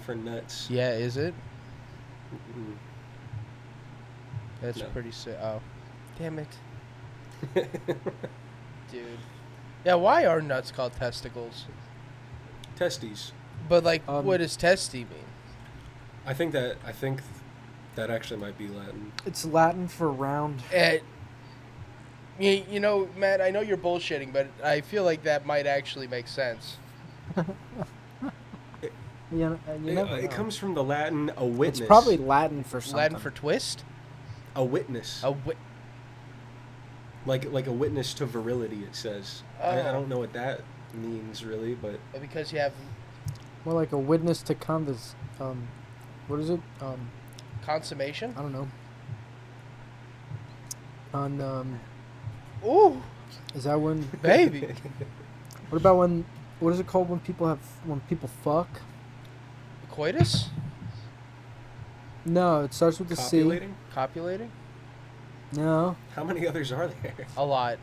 for nuts. Yeah, is it? Mm-mm. That's No. pretty sick. Oh, damn it, dude. Yeah, why are nuts called testicles? Testes. But like, Um, what does testy mean? I think that actually might be Latin. It's Latin for round. You know, Matt, I know you're bullshitting, but I feel like that might actually make sense. You never It know. comes from the Latin a witness. It's probably Latin for something. Latin for twist? a witness. Like a witness to virility, it says. I don't know what that means really, but Because you have More like a witness to convers. What is it? consummation? I don't know. Ooh, Is that when? baby. What about when? What is it called when people fuck? Coitus? No, it starts with the C. copulating? Copulating? No, How many others are there? A lot.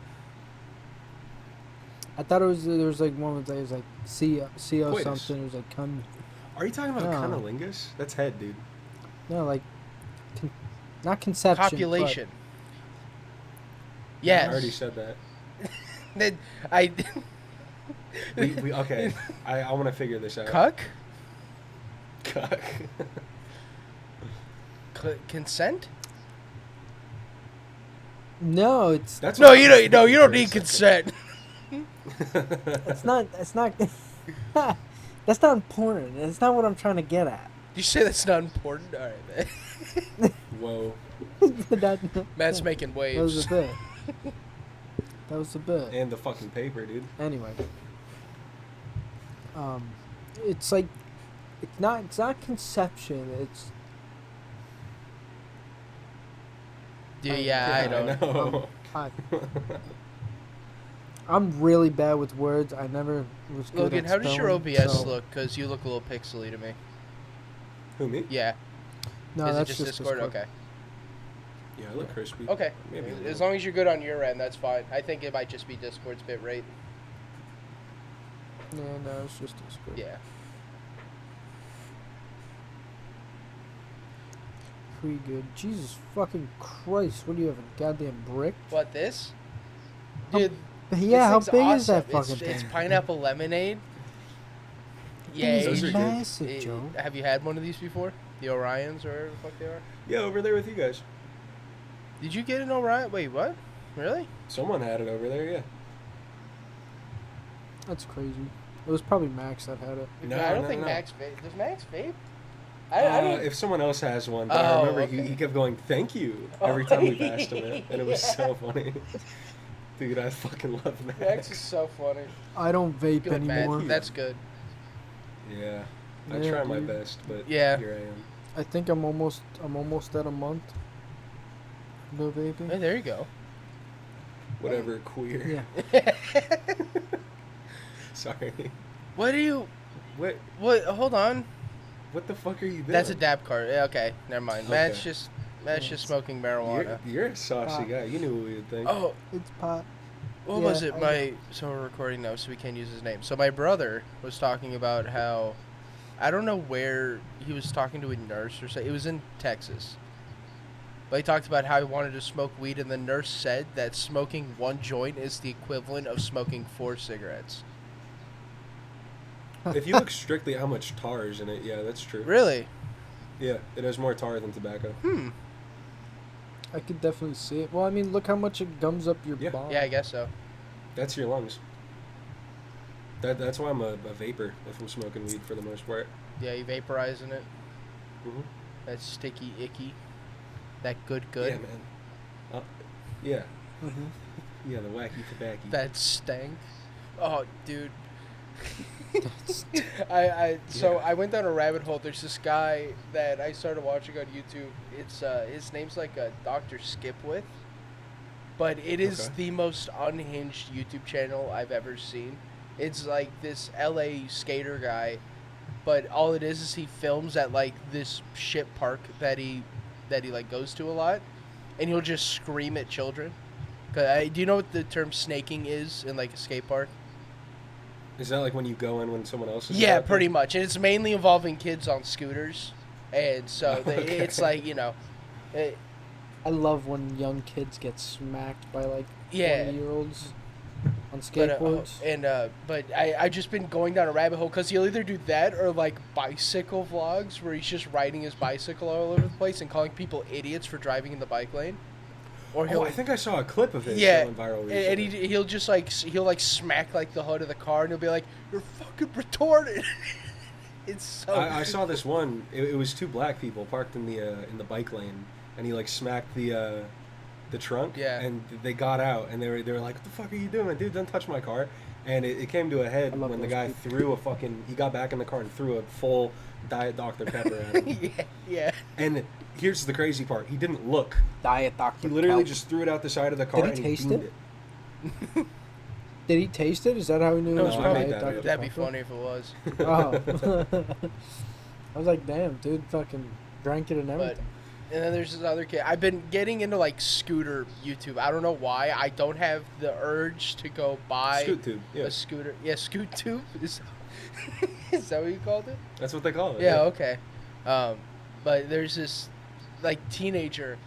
I thought there was like one that was like C O Coitus. something. It was like Are you talking about No. cunnilingus? That's head, dude. no like not conception. Copulation. I Yes. already said that. Then I We okay. I want to figure this out. cuck? Cuck. Consent? But no, it's That's No, what you I was don't. No, you thinking don't for a need second. consent. it's not. It's not. That's not important. It's not what I'm trying to get at. You say that's not important? All right, man. Whoa. Matt's making That was waves. a bit. That was a bit. And the fucking paper, dude. Anyway, it's like it's not conception. It's Yeah, I don't. know. I'm really bad with words. I never was good Logan, at how does your spelling, OBS so- look? Because you look a little pixely to me. Who, me? Yeah. No, Is it that's just just Discord? Okay. Yeah, I look crispy. Okay. Maybe a As little. long as you're good on your end, that's fine. I think it might just be Discord's bit rate. Yeah, no, it's just Discord. Yeah. Pretty good. Jesus fucking Christ! What do you have, a goddamn brick? What, this? How- Dude, Yeah, how this big thing's is that awesome. fucking It's thing? pineapple lemonade. Thing Those is are good. massive, Joe. Have you had one of these before? The Orions or whatever the fuck they are? Yeah, over there with you guys. Did you get an Orion? Wait, what? Really? Someone had it over there, yeah. That's crazy. It was probably Max that had it. No, I don't no, think no. Max vape. Does Max vape? I don't. If someone else has one, but I Oh, remember okay. he kept going, "Thank you," every time we passed him it, and it was so funny. Dude, I fucking love Max. Max is so funny. I don't vape Good, anymore. Matt. That's good. Yeah, I Yeah, try my dude. best, but Yeah. here I am. I think I'm almost at a month. No vaping. Hey, there you go. Whatever, queer. Yeah. Sorry. What are you? What? What? Hold on. What the fuck are you doing? That's a dab card. Yeah, okay, never mind. Matt's Okay. just smoking marijuana. You're a saucy Ah. guy. You knew what we would think. Oh, It's pot. what Yeah, was it? I- So we're recording now, so we can't use his name. So my brother was talking about how, I don't know where he was talking to a nurse or something. It was in Texas. But he talked about how he wanted to smoke weed, and the nurse said that smoking one joint is the equivalent of smoking 4 cigarettes. If you look strictly at how much tar is in it, yeah, that's true. Really? Yeah, it has more tar than tobacco. I could definitely see it. Well, I mean, look how much it gums up your Yeah. bong. Yeah, I guess so. That's your lungs. That's why I'm a vapor if I'm smoking weed for the most part. Yeah, you vaporizing it. Mm-hmm. That sticky, icky. That good. Yeah, man. Yeah. Mhm. Yeah, the wacky tobacco. That stank. Oh, dude. That's- So Yeah. I went down a rabbit hole. There's this guy that I started watching on YouTube. It's his name's like Dr. Skipwith, but it is Okay. the most unhinged YouTube channel I've ever seen. It's like this LA skater guy, but all it is he films at like this shit park that he like goes to a lot, and he'll just scream at children. Do you know what the term snaking is in like a skate park? Is that like when you go in when someone else is? Yeah, about pretty to? much. And it's mainly involving kids on scooters. And so Okay. it's like, it, I love when young kids get smacked by like Yeah. 20-year-olds on but skateboards. but I just been going down a rabbit hole because he'll either do that or like bicycle vlogs where he's just riding his bicycle all over the place and calling people idiots for driving in the bike lane. Or Oh, I think I saw a clip of it yeah, that went viral recently. and he'll just like smack like the hood of the car and he'll be like, "You're fucking retarded." It's so. I saw this one. It was two black people parked in the bike lane, and he like smacked the trunk. Yeah. And they got out, and they were like, "What the fuck are you doing, dude? Don't touch my car." And it came to a head I love when the those guy people. threw a fucking. He got back in the car and threw a full Diet Dr Pepper at him. yeah. And here's the crazy part: he didn't look. Diet Dr. He literally Kelp. just threw it out the side of the car he and taste he beamed it? it. Did he taste it? Is that how he knew No, it it's was probably- Diet Dr. That'd be Pepper? funny if it was. Oh. I was like, damn, dude, fucking drank it and But everything. and then there's this other kid. I've been getting into like scooter YouTube. I don't know why. I don't have the urge to go buy Scoot tube. Yeah, a scooter. Yeah, scoot tube. Is that what you called it? that's what they call it. Yeah, okay. But there's this like teenager,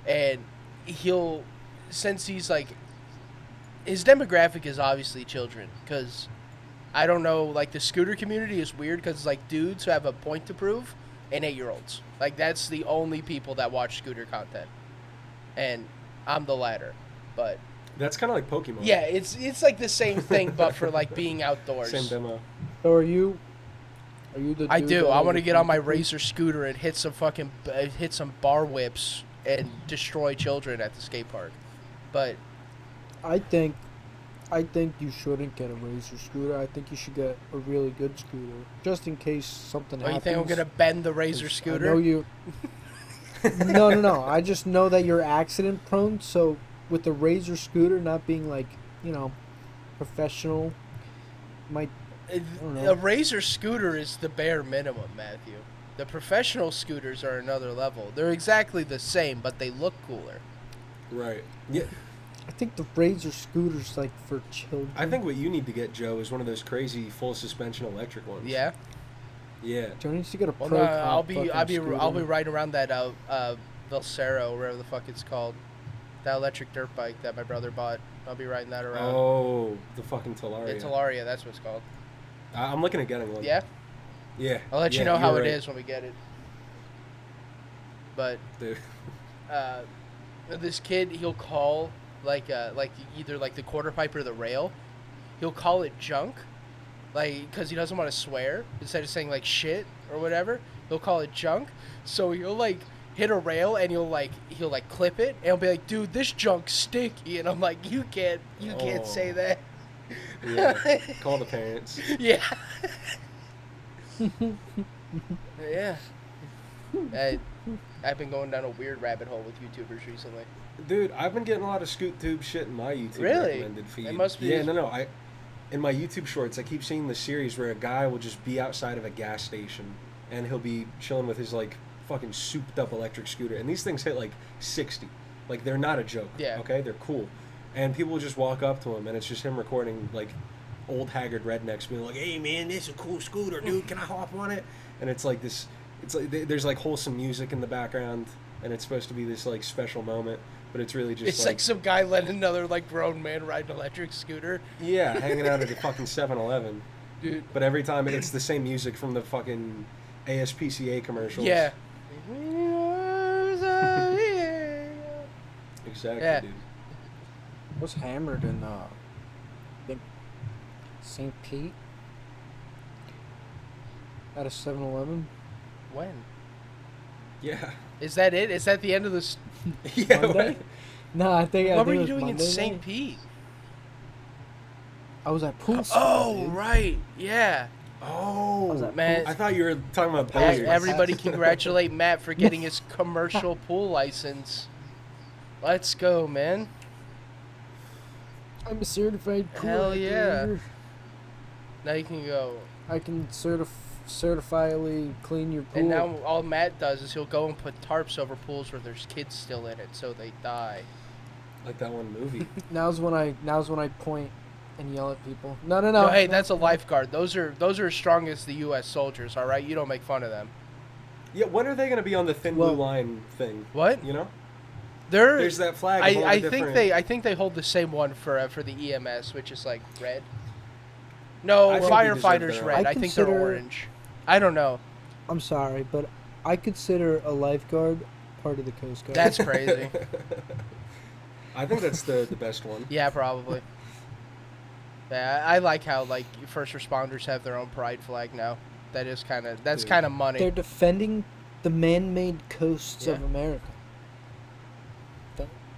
and he'll, since he's like, his demographic is obviously children, because I don't know, like the scooter community is weird because it's like dudes who have a point to prove and 8-year-olds. Like that's the only people that watch scooter content, and I'm the latter. But That's kind of like Pokemon. yeah, it's like the same thing, but for like being outdoors. Same demo. So are you the I dude do. that I has want to a get on my point to prove? Razor scooter and hit some bar whips and destroy children at the skate park. But I think you shouldn't get a Razor scooter. I think you should get a really good scooter, just in case something what, you happens. think I'm gonna bend the Razor 'Cause scooter? I know you. No. I just know that you're accident prone. So with the Razor scooter not being like professional, might don't know. A Razor scooter is the bare minimum, Matthew. The professional scooters are another level. They're exactly the same, but they look cooler. Right. Yeah. I think the Razor scooter's like for children. I think what you need to get, Joe, is one of those crazy full suspension electric ones. Yeah. Yeah. Joe needs to get a Well, pro. no, comp I'll be fucking riding around that Velcero, or whatever the fuck it's called, that electric dirt bike that my brother bought. I'll be riding that around. Oh, the fucking Talaria. It's Alaria, that's what it's called. I'm looking at getting one. Yeah. Yeah. I'll let you Yeah, know how you're it right. is when we get it. But Dude. this kid, he'll call like either like the quarter pipe or the rail. He'll call it junk, like because he doesn't want to swear. Instead of saying like shit or whatever, he'll call it junk. So he'll like hit a rail and he'll clip it and he'll be like, "Dude, this junk's sticky," and I'm like, "You can't Oh. say that." Yeah. Call the parents. Yeah. Yeah. I've been going down a weird rabbit hole with YouTubers recently. Dude, I've been getting a lot of Scoot Tube shit in my YouTube Really? recommended feed. It must be- Yeah, no. In my YouTube shorts, I keep seeing the series where a guy will just be outside of a gas station and he'll be chilling with his like fucking souped up electric scooter, and these things hit like 60. Like they're not a joke. Yeah. Okay, they're cool, and people will just walk up to him, and it's just him recording like old haggard rednecks being like, "Hey man, this is a cool scooter, dude. Can I hop on it?" And it's like this. It's like there's like wholesome music in the background, and it's supposed to be this like special moment, but it's really just It's like some guy letting another like grown man ride an electric scooter. yeah, hanging out at a fucking 7-Eleven. Dude. But every time it's the same music from the fucking ASPCA commercials. Yeah. Exactly, Yeah. dude. was hammered in I think St. Pete at a 7-Eleven. When? Yeah. Is that it? Is that the end of this? Yeah. Monday? Right. No, I think What were it you was doing in Monday St. night. Pete? I was at poolside. Oh, dude. right. Yeah. Oh, that Man. I thought you were talking about Hey, billiards. Everybody congratulate Matt for getting his commercial pool license. Let's go, man. I'm a certified pool Hell yeah. operator. Now you can go. I can certifiably clean your pool. And now all Matt does is he'll go and put tarps over pools where there's kids still in it, so they die. Like that one movie. Now's when I point and yell at people. No. No, hey, no, that's a no. lifeguard. Those are as strong as the U.S. soldiers. All right, you don't make fun of them. Yeah, when are they going to be on the thin Well- blue line thing? What? You know, They're. there's that flag. Of all I the think different... I think they hold the same one for the EMS, which is like red. No, I think they deserve firefighters their red. own. I think they're orange. I don't know. I'm sorry, but I consider a lifeguard part of the Coast Guard. That's crazy. I think that's the best one. Yeah, probably. Yeah, I like how like first responders have their own pride flag now. That's Dude. kind of money. They're defending the man-made coasts of Yeah. America.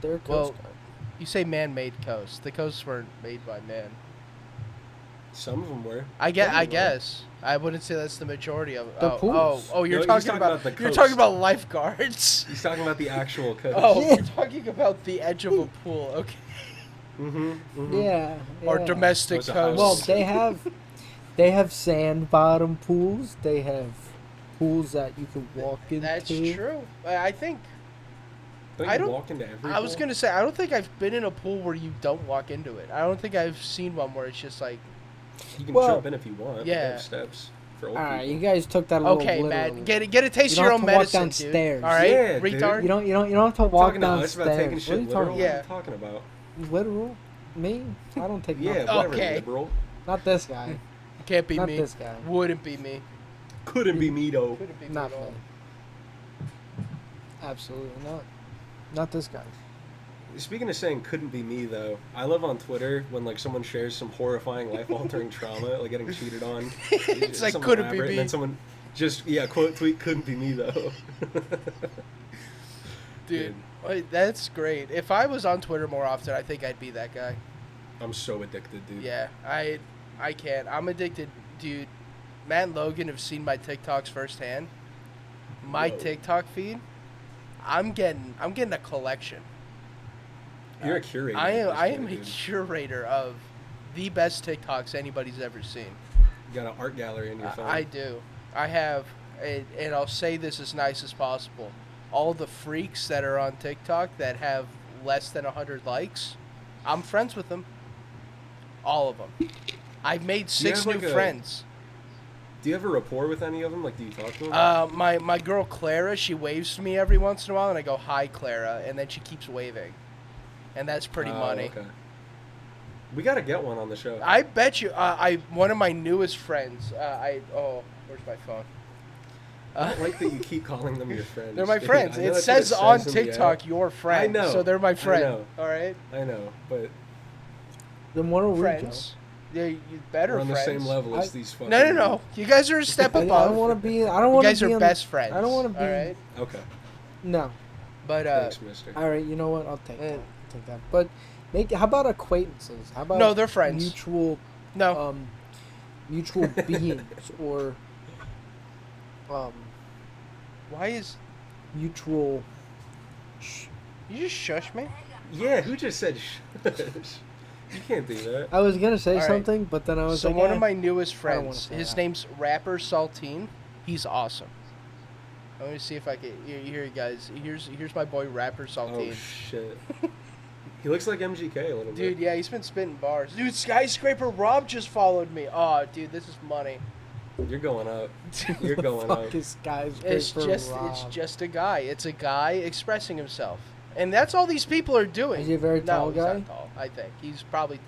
They're a Coast Well, Guard. You say man-made coasts. The coasts weren't made by man. Some of them were. I Some of them were. guess. I wouldn't say that's the majority of. The oh, pools. you're No, he's talking talking about, about the you're coast. talking about lifeguards. He's talking about the actual coast. Oh, Yeah. you're talking about the edge of a pool, okay? Mm-hmm. Mm-hmm. Yeah. Or yeah. domestic Those are coast. Well, houses. they have sand bottom pools. They have pools that you can walk into. That's true. I think Don't I you don't- walk into every I was pool? gonna say I don't think I've been in a pool where you don't walk into it. I don't think I've seen one where it's just like, You can Well, jump in if you want. yeah. They have steps for old All right, people. you guys took that a little okay, literally. man, get a taste You of your don't own have to walk medicine, downstairs. dude. All right, Yeah, dude. retard. You don't have to walk Talking to us about taking downstairs. shit What are you literal? talking Yeah. What are you talking about? about? Literal? Me? I don't take Yeah, nothing. whatever, Okay. liberal. Not this guy. Can't be Not me. this guy. Wouldn't be me. Couldn't be me, though. Couldn't be Not me at all. me. Absolutely not. Not this guy. Speaking of saying couldn't be me, though, I love on Twitter when, like, someone shares some horrifying life-altering trauma, like getting cheated on. It's like, Some couldn't be elaborate, me. And then someone just, quote tweet, couldn't be me, though. Dude, wait, that's great. If I was on Twitter more often, I think I'd be that guy. I'm so addicted, dude. Yeah, I can't. I'm addicted, dude. Matt and Logan have seen my TikToks firsthand. My Whoa. TikTok feed, I'm getting a collection. You're a curator. I am at this I point, am a dude. curator of the best TikToks anybody's ever seen. You got an art gallery in your phone. I do. I have, and I'll say this as nice as possible. All the freaks that are on TikTok that have less than 100 likes, I'm friends with them. All of them. I've made 6 have, new like, a- friends. Do you have a rapport with any of them? Like, do you talk to them? My girl Clara, she waves to me every once in a while, and I go, "Hi, Clara," and then she keeps waving, and that's pretty money. Okay. We gotta get one on the show. I bet you. One of my newest friends. Where's my phone? I don't like that you keep calling them your friends. They're my dude. friends. I know It that's what says on in the TikTok, app. "Your friend." know. So they're my I friend. know. All right, I know, but Then what are we, Joe? friends. Yeah, you better we're on friends. the same level as I- these fucking... No. You guys are a step I above. don't want to be. I don't You want to guys be. are on, best friends. I don't want to be. All right, Okay. No. but Thanks, mister. All right. You know what? I'll take that. Eh. I'll take that. But how about acquaintances? How about No, they're friends. Mutual no. mutual beings or Why is mutual. you just shush me? Yeah, who just said shush? You can't do that. I was gonna say All right. something, but then I was So like, one eh. of my newest I don't wanna friends, say his that. name's Rapper Saltine. He's awesome. Let me see if I can. Here, you guys. Here's my boy Rapper Oh, Saltine. shit. He looks like MGK a little bit. Dude, yeah, he's been spitting bars. Dude, Skyscraper Rob just followed me. Oh, dude, this is money. You're going up. You're the going fuck up. is guys? It's just a guy. It's a guy expressing himself, and that's all these people are doing. Is he a very tall no, guy? He's not tall. I think he's probably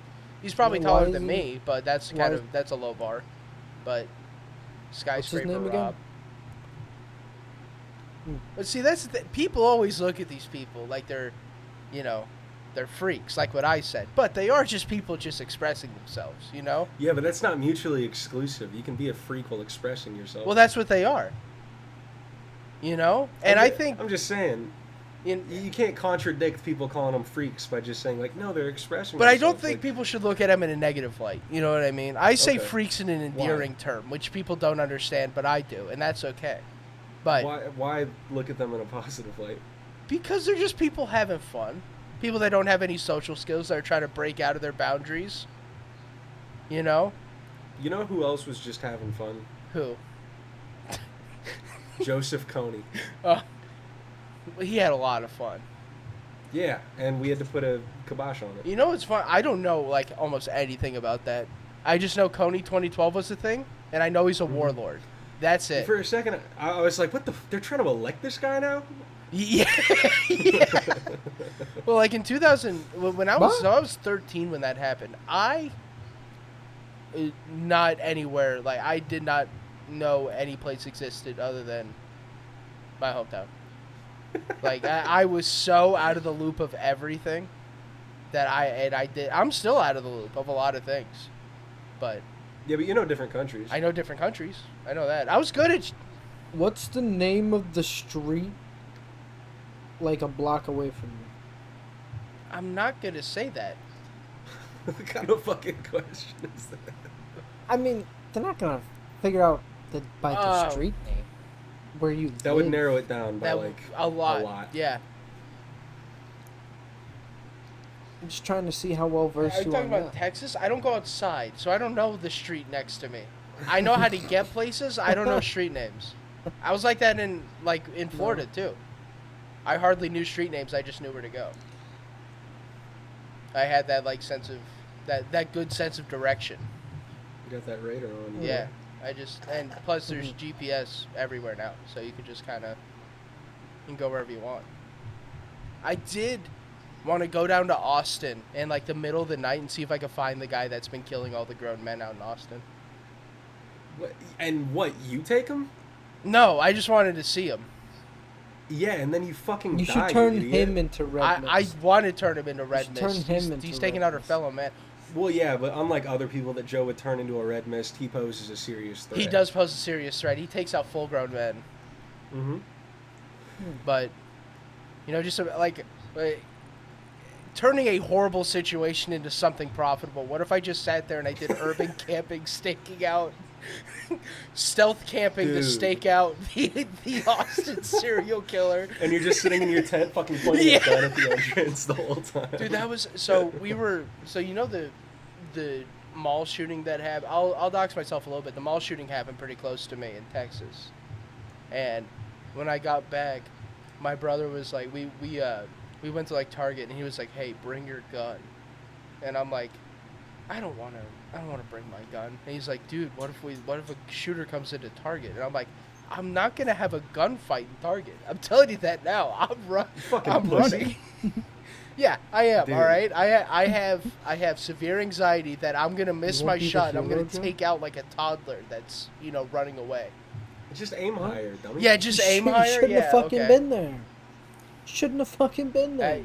Why taller is than he- me, but that's why kind is- of that's a low bar. But Skyscraper name again? Rob. Hmm. But see, people always look at these people like they're freaks, like what I said. But they are just people just expressing themselves, you know? Yeah, but that's not mutually exclusive. You can be a freak while expressing yourself. Well, that's what they are. You know? And I think I'm just saying, you can't contradict people calling them freaks by just saying, like, no, they're expressing But I themselves. don't think like, people should look at them in a negative light. You know what I mean? I say Okay. freaks in an endearing term, which people don't understand, but I do, and that's okay. But Why look at them in a positive light? because they're just people having fun. People that don't have any social skills that are trying to break out of their boundaries. You know? You know who else was just having fun? Who? Joseph Kony. Well, he had a lot of fun. Yeah, and we had to put a kibosh on it. You know what's fun? I don't know like almost anything about that. I just know Coney 2012 was the thing, and I know he's a warlord. That's it. For a second, I was like, what the... They're trying to elect this guy now? Yeah. Yeah. Well, like in 2000, when I was 13 when that happened. Not anywhere. Like I did not know any place existed other than my hometown. Like I was so out of the loop of everything that I'm still out of the loop of a lot of things, but Yeah, but you know different countries. I know different countries. I know that. I was good at. What's the name of the street? Like a block away from you. I'm not gonna say that. What kind of fucking question is that? I mean, they're not gonna figure out by the street name where you That live. would narrow it down by That like a lot. A lot. Yeah. I'm just trying to see how well Are versed you you talking are. about Texas? I don't go outside, so I don't know the street next to me. I know how to get places. I don't know street names. I was like that in Florida too. I hardly knew street names. I just knew where to go. I had that sense of that good sense of direction. You got that radar on. Yeah. And plus there's GPS everywhere now, so you can just kind of go wherever you want. I did want to go down to Austin in the middle of the night and see if I could find the guy that's been killing all the grown men out in Austin. And what, you take him? No, I just wanted to see him. Yeah, and then you fucking You die, should turn you idiot. him into Red I Mist. want to turn him into Red turn Mist. him into He's taking Red out our Mist. fellow man. Well, yeah, but unlike other people that Joe would turn into a red mist, he poses a serious threat. He does pose a serious threat. He takes out full-grown men. Mm-hmm. But, just turning a horrible situation into something profitable. What if I just sat there and I did urban camping, staking out, stealth camping to Dude. stake out the Austin serial killer? And you're just sitting in your tent fucking pointing Yeah. a gun at the entrance the whole time. Dude, that was the mall shooting that happened. I'll dox myself a little bit. The mall shooting happened pretty close to me in Texas, and when I got back, my brother was like, we went to Target, and he was like, hey, bring your gun, and I'm like, I don't want to bring my gun. And he's like, dude, what if a shooter comes into Target? And I'm like, I'm not gonna have a gunfight in Target. I'm telling you that now. I'm running. Yeah, I am. Dude. All right. I have severe anxiety that I'm gonna miss You my won't be the shot. I'm hero, gonna Joe? take out a toddler that's running away. Just aim higher, dummy. Yeah, just aim You higher. shouldn't Yeah, have fucking okay. been there. Shouldn't have fucking been there.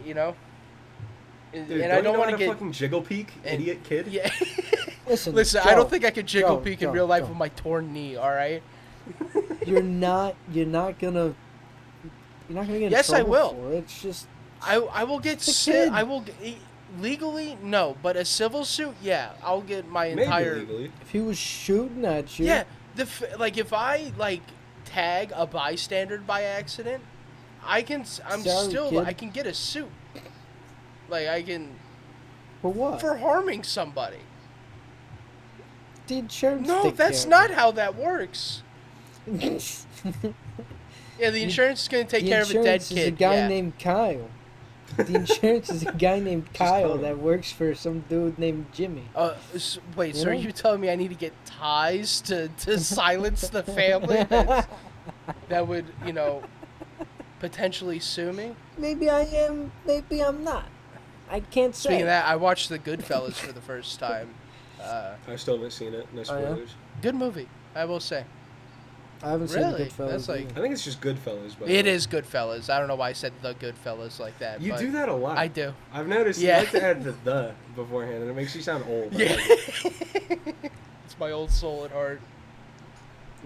And Dude, I don't you know want how to get. fucking jiggle peek, and- idiot kid? Yeah. Listen, Listen, Joe, I don't think I could jiggle Joe, peek in Joe, real life Joe. with my torn knee. All right. You're not gonna get in Yes, I trouble will. for it. It's just I will get It's a sick. kid. I will legally no, but a civil suit, yeah, I'll get my Maybe entire. legally. if he was shooting at you. Yeah, if I tag a bystander by accident, I can. I'm Sorry, still. kid. I can get a suit. I can For what? for harming somebody. the insurance. No, take that's care not how that works. of it. Yeah, the insurance is gonna take The care of a dead insurance is kid. a guy yeah. named Kyle. The insurance is a guy named Kyle tell him. that works for some dude named Jimmy. Wait, so You are know? you telling me I need to get ties to silence the family that would, potentially sue me? Maybe I am. Maybe I'm not. I can't say. Speaking of that, I watched The Goodfellas for the first time. I still haven't seen it. No yeah? spoilers. Good movie, I will say. I haven't Really? seen Goodfellas. That's like- either. I think it's just Goodfellas. But It is Goodfellas. I don't know why I said The Goodfellas like that. You but do that a lot. I do. I've noticed Yeah. you like to add the beforehand, and it makes you sound old. Yeah. It's my old soul at heart.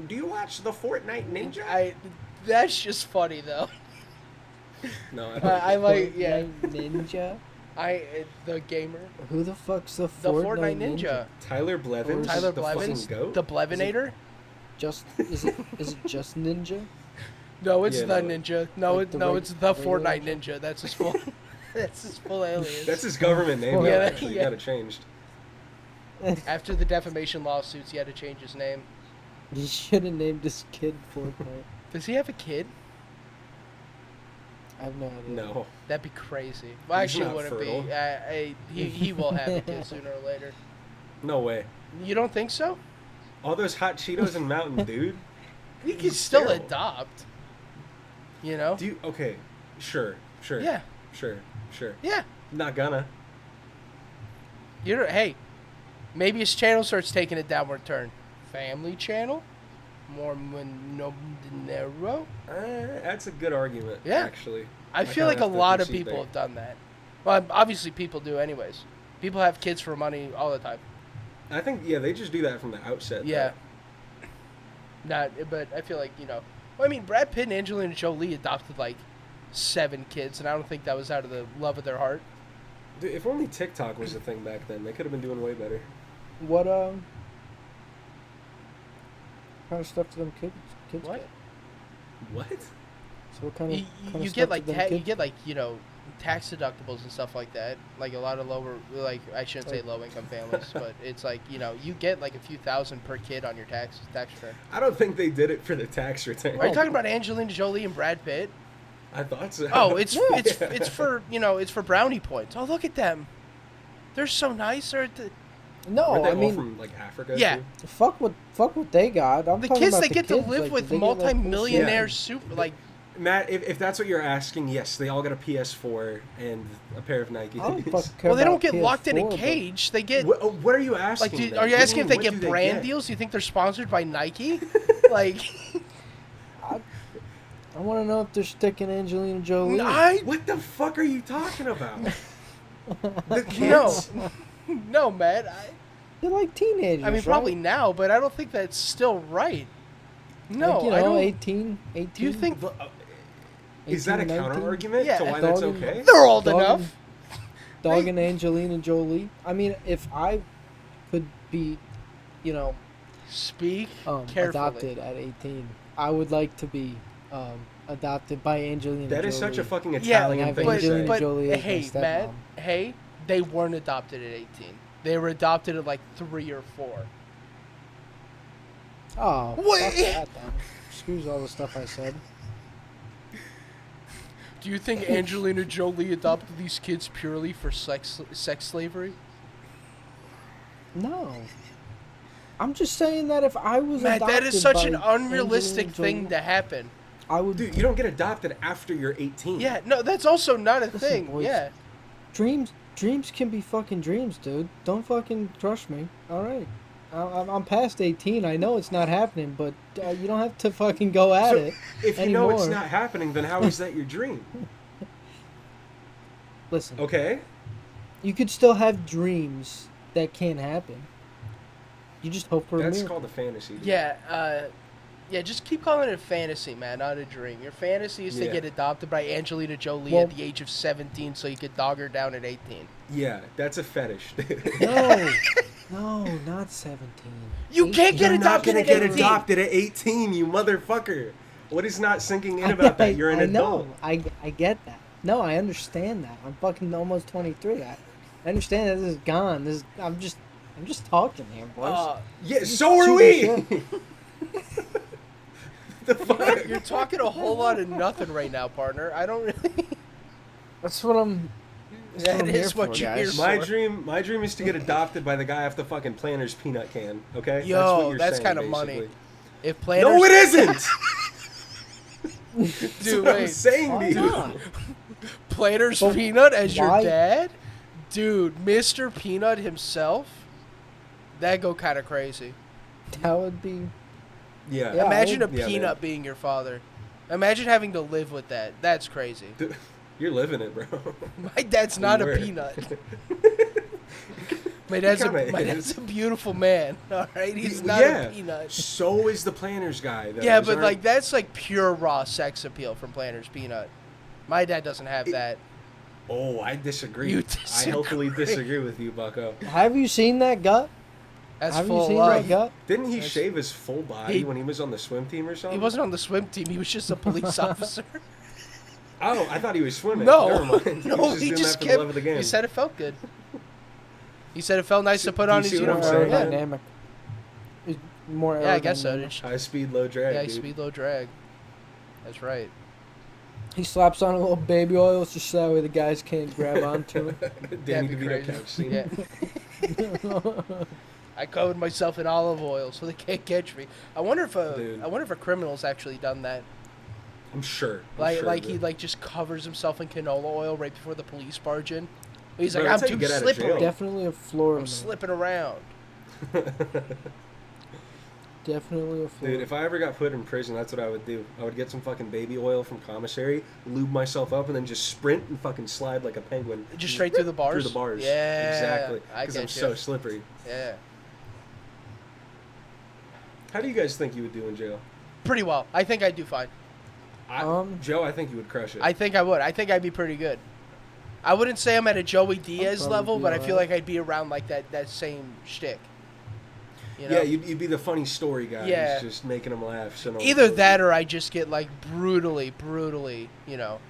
Do you watch the Fortnite Ninja? That's just funny though. No, I like yeah. Fortnite Ninja. The gamer. Who the fuck's the The Fortnite Ninja. Tyler Blevins. Tyler the Blevins. fucking goat. The Blevinator. Just is it just Ninja? No, it's Yeah, the no. ninja. No, Like the it's the regular Fortnite ninja. That's his full. That's his full alias. That's his government name. Yeah, now, that- actually, yeah. you got it changed. After the defamation lawsuits, he had to change his name. You should have named this kid Fortnite. Does he have a kid? I have no idea. No. That'd be crazy. Well, He's actually, it not wouldn't fertile. be. He will have a kid sooner or later. No way. You don't think so? All those hot Cheetos and Mountain Dew. You can He's still sterile. adopt. You know? Do you? Okay. Sure. Yeah. Sure. Yeah. Not gonna. Hey, maybe his channel starts taking a downward turn. Family channel? More dinero? That's a good argument. Yeah. Actually. I feel kinda like a have to lot of concede people there. have done that. Well, obviously people do anyways. People have kids for money all the time. I think they just do that from the outset. Yeah. But I feel like, well, I mean, Brad Pitt and Angelina Jolie adopted like 7 kids, and I don't think that was out of the love of their heart. Dude, if only TikTok was a thing back then, they could have been doing way better. What kind of stuff do them kids What? get? What? So what kind of You stuff get do like them you kids- get like tax deductibles and stuff like that. Like a lot of lower, like I shouldn't say low income families, but it's like you get like a few thousand per kid on your tax return. I don't think they did it for the tax return. Are you talking about Angelina Jolie and Brad Pitt? I thought so. Oh, it's Yeah. for it's for brownie points. Oh, look at them. They're so nice. No, Aren't they I all mean, from like Africa. Yeah. Too? fuck what they got. I'm The talking kids about they the get to kids, live like, with they get, like, multi-millionaire Yeah. super like. Matt, if that's what you're asking, yes, they all got a PS4 and a pair of Nikes. I don't fucking care Well, they don't about get locked in a PS4, but- cage. They get What are you asking? like. then? Are you What do asking if they what get do brand get? deals? You think they're sponsored by Nike? Like. I want to know if they're sticking Angelina Jolie. What the fuck are you talking about? The No, kids? no, Matt. They're like teenagers. I mean, probably right? now, but I don't think that's still right. No, Like, I don't. 18. Do you think Is that a 18, 19? counter argument Yeah. to why that's Dogging- okay? they're old Dogging- enough? Dogging Angelina Jolie. I mean, if I could be, Speak carefully. adopted at 18, I would like to be adopted by Angelina That Jolie. is such a fucking Yeah, Italian have thing to Angelina say. but Jolie as my hey, Matt. stepmom. Hey, they weren't adopted at 18. They were adopted at like 3 or 4. Oh, What? fuck that then. Excuse all the stuff I said. Do you think Angelina Jolie adopted these kids purely for sex slavery? No. I'm just saying that if I was Matt, adopted that is such by an unrealistic Angelina thing Jolie, to happen. I would. Dude, you don't get adopted after you're 18. Yeah, no, that's also not a Listen, thing. boys. Yeah. Dreams can be fucking dreams, dude. Don't fucking crush me. All right. I'm past 18. I know it's not happening, but you don't have to fucking go at So, it. if you know it's anymore. not happening, then how is that your dream? Listen, Okay? you could still have dreams that can't happen. You just hope for a That's miracle. called a fantasy. Dude. Yeah, just keep calling it a fantasy, man, not a dream. Your fantasy is to Yeah. get adopted by Angelina Jolie Well- at the age of 17 so you could dog her down at 18. Yeah, that's a fetish. No, not 17. You can't get You're not adopted gonna at get 18. adopted at 18, you motherfucker. What is not sinking in about that? You're an I adult. know. I get that. No, I understand that. I'm fucking almost 23. I understand that this is gone. I'm just talking here, boys. Yeah, so are Shoot we. the The fuck? You're talking a whole lot of nothing right now, partner. I don't really... That's what I'm. That's what That I'm is here what for, you're guys. here My dream is to get adopted by the guy off the fucking Planters peanut can. Okay, Yo, that's what you're that's saying, kinda money. basically. If Planters... No, it isn't. Dude, That's what I'm wait. saying Why to you. not? Planters But Peanut as your why- dad? Dude, Mr. Peanut himself? That'd go kind of crazy. That would be. Yeah. Yeah. Imagine a Yeah, peanut man. being your father. Imagine having to live with that. That's crazy. Dude, you're living it, bro. My dad's not You a were. peanut. My dad's kinda is. a beautiful man. All right, he's not Yeah. a peanut. So is the Planters guy. Though. Yeah, Those but aren't- like that's like pure raw sex appeal from Planters Peanut. My dad doesn't have that. Oh, I disagree. You I healthily disagree. disagree with you, Bucko. Have you seen that gut? That's Have full you of seen love. that gut? Didn't he That's- shave his full body He- when he was on the swim team or something? He wasn't on the swim team. He was just a police officer. Oh, I thought he was swimming. No, Never mind. no, was he doing just that for the kept. love of the game. He said it felt good. He said it felt nice to put Do you on his see what I'm uniform. saying? Yeah, Aerodynamic. It's more yeah, I guess so. aerodynamic. High speed, low drag. Yeah, dude. speed, low drag. That's right. He slaps on a little baby oil just so that way the guys can't grab onto it. Danny That'd be DeVito crazy. couch scene. Yeah. I covered myself in olive oil so they can't catch me. I wonder if Dude. a criminal's actually done that. I'm sure. He just covers himself in canola oil right before the police barge in. He's Bro, like, that's I'm how you too get out of jail. slippery. Definitely a Florida. I'm man. slipping around. Definitely a Florida. Dude, if I ever got put in prison, that's what I would do. I would get some fucking baby oil from commissary, lube myself up, and then just sprint and fucking slide like a penguin. Just straight through the bars? Through the bars. Yeah. Exactly. I Because I'm get so you. slippery. Yeah. How do you guys think you would do in jail? Pretty well. I think I'd do fine. Joe, I think you would crush it. I think I would. I think I'd be pretty good. I wouldn't say I'm at a Joey Diaz probably level, be but I feel alright. like I'd be around like that same shtick. You know? Yeah, you'd be the funny story guy. Yeah. Who's just making them laugh. So no one Either kills that you. or I just get like brutally, you know.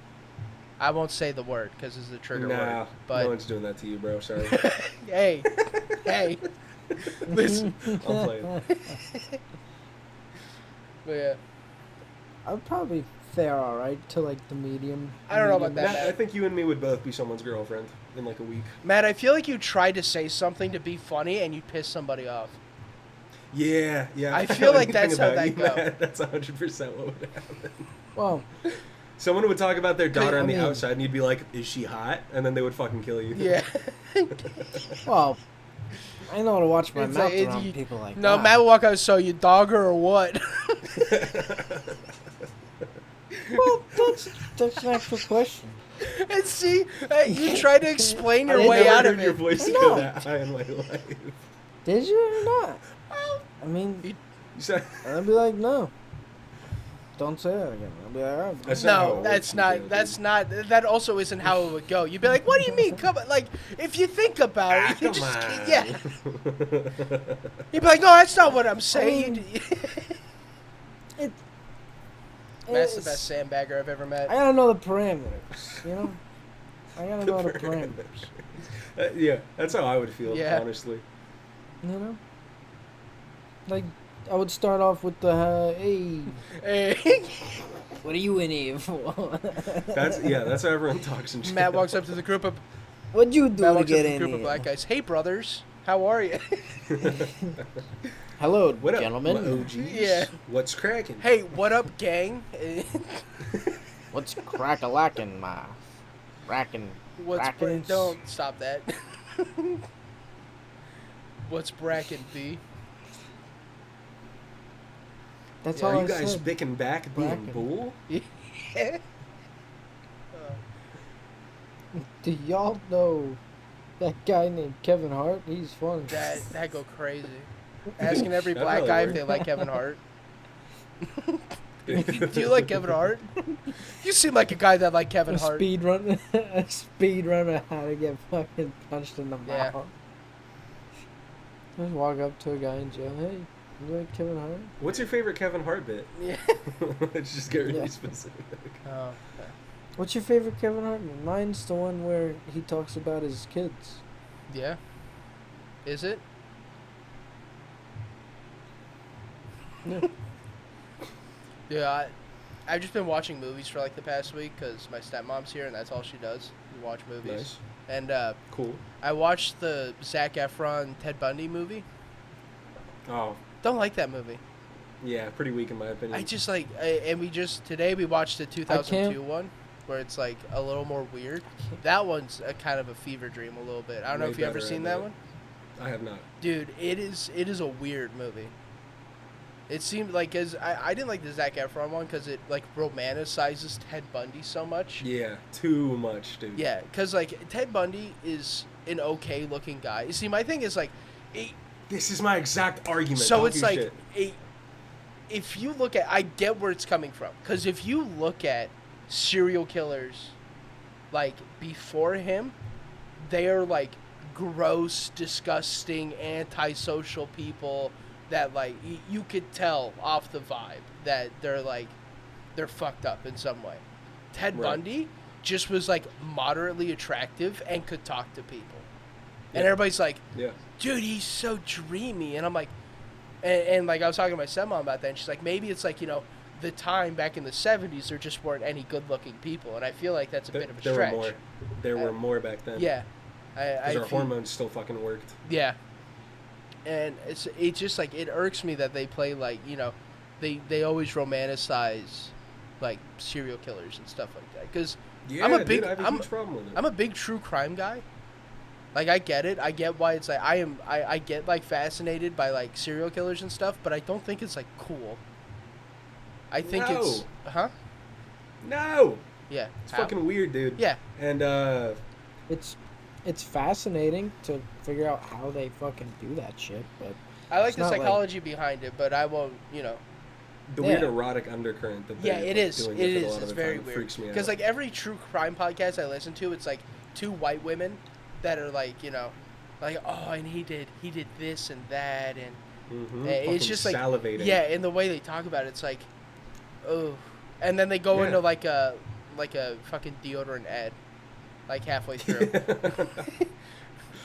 I won't say the word because it's the trigger Nah, word. But no one's doing that to you, bro. Sorry. hey, hey. Listen, I'm playing. But yeah. I'd probably fare all right to like the medium. I don't know about medium- that. Matt, I think you and me would both be someone's girlfriend in like a week. Matt, I feel like you tried to say something to be funny and you pissed somebody off. Yeah. I feel like Anything that's how about that you, go. Matt, that's 100% what would happen. Well, Someone would talk about their daughter I on the mean- outside, and you'd be like, "Is she hot?" And then they would fucking kill you. Yeah. well, I know how to watch my It's mouth like- around you- people like No, that. Matt will walk out. So you dog her or what? Well, that's an actual question. And see, you try to explain your I've way never out heard of your it. voice I go know. that high in my life. Did you or not? I mean, You said, I'd be like, no. Don't say that again. I'll be like, all right. That's not how No, it that's works, not. dude. That's not. That also isn't how it would go. You'd be like, "What do you mean? Come on!" Like, if you think about it, you come just on. yeah. You'd be like, "No, that's not what I'm saying." Matt's the best sandbagger I've ever met. I gotta know the parameters, you know? I gotta know the parameters, Yeah, that's how I would feel, Yeah. honestly. you know? Like, I would start off with the, hey, Hey. what are you in here for? That's how everyone talks in jail. Matt walks up to the group of What'd you do Matt to walks up get to the in group here? of black guys. Hey, brothers, how are you? Hello, What up, gentlemen. my OGs? Yeah. What's cracking? Hey, what up, gang? What's crack-a-lackin', my rackin'? What's Brackens? don't stop that. What's bracken B? That's Yeah, all Are I you guys said. bicking back being Bracken. bull? Yeah. Do y'all know that guy named Kevin Hart? He's funny. That go crazy. Asking every That black really guy if worked. they like Kevin Hart. Do you like Kevin Hart? You seem like a guy that like Kevin a Hart. speed run, a speed runner how to get fucking punched in the Yeah. mouth. Just walk up to a guy in jail. Hey, you like Kevin Hart? What's your favorite Kevin Hart bit? Yeah. Let's just get really Yeah. specific. Oh. What's your favorite Kevin Hart? Mine's the one where he talks about his kids. Yeah. Is it? Yeah. Yeah, I've just been watching movies for like the past week because my stepmom's here and that's all she does. We watch movies. Nice. And Cool. I watched the Zac Efron Ted Bundy movie. Oh, Don't like that movie. yeah, pretty weak in my opinion. I just like, and we just today we watched the 2002 one where it's like a little more weird. That one's a kind of a fever dream a little bit. I don't know Way if you ever better, seen I that bet. one. I have not. Dude, it is a weird movie. It seemed like, cause I didn't like the Zac Efron one because it like romanticizes Ted Bundy so much. Yeah, too much, dude. Yeah, because like Ted Bundy is an okay looking guy. You see, my thing is like, This is my exact argument. so Talk it's your like, shit. if you look at, I get where it's coming from. Because if you look at serial killers, like before him, they are like gross, disgusting, antisocial people that like you could tell off the vibe that they're fucked up in some way. Ted Right. Bundy just was like moderately attractive and could talk to people. And Yeah. everybody's like, Yeah. dude, he's so dreamy. And I'm like, and like I was talking to my stepmom about that, and she's like, maybe it's like, you know, the time back in the 70s, there just weren't any good-looking people, and I feel like that's a bit of a stretch. There were more back then. Yeah. Because our hormones still fucking worked. Yeah. And it's just like, it irks me that they play like, you know, they always romanticize like serial killers and stuff like that. Because I have a huge problem with it. I'm a big true crime guy. Like, I get it. I get why it's like, I get like fascinated by like serial killers and stuff, but I don't think it's like cool. I think it's No. Yeah. It's fucking weird, dude. Yeah. And it's fascinating to figure out how they fucking do that shit, but I like the psychology behind it, but I won't, you know. The weird erotic undercurrent that they're it is. doing It with is. a lot It's of the very time weird. freaks me out. Because like every true crime podcast I listen to, it's like two white women that are like, you know, like, oh, and he did this and that, and it's just like salivating. Yeah, and the way they talk about it, it's like, oh, and then they go into like a fucking deodorant ad, like halfway through.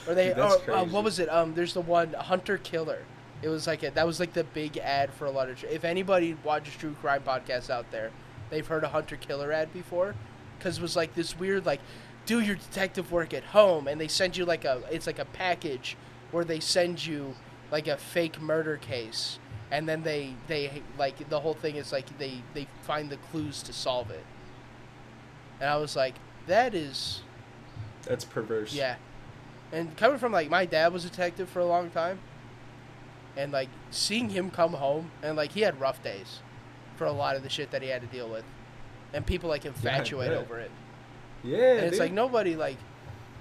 Or they, what was it? There's the one Hunter Killer. It was like that was like the big ad for a lot of. If anybody watches true crime podcasts out there, they've heard a Hunter Killer ad before, because it was like this weird like, do your detective work at home, and they send you like it's like a package where they send you like a fake murder case, and then they like the whole thing is like they find the clues to solve it. And I was like, that's perverse. Yeah. And coming from like, my dad was a detective for a long time, and like seeing him come home, and like he had rough days for a lot of the shit that he had to deal with, and people like infatuate over it. Yeah, and it's like nobody like,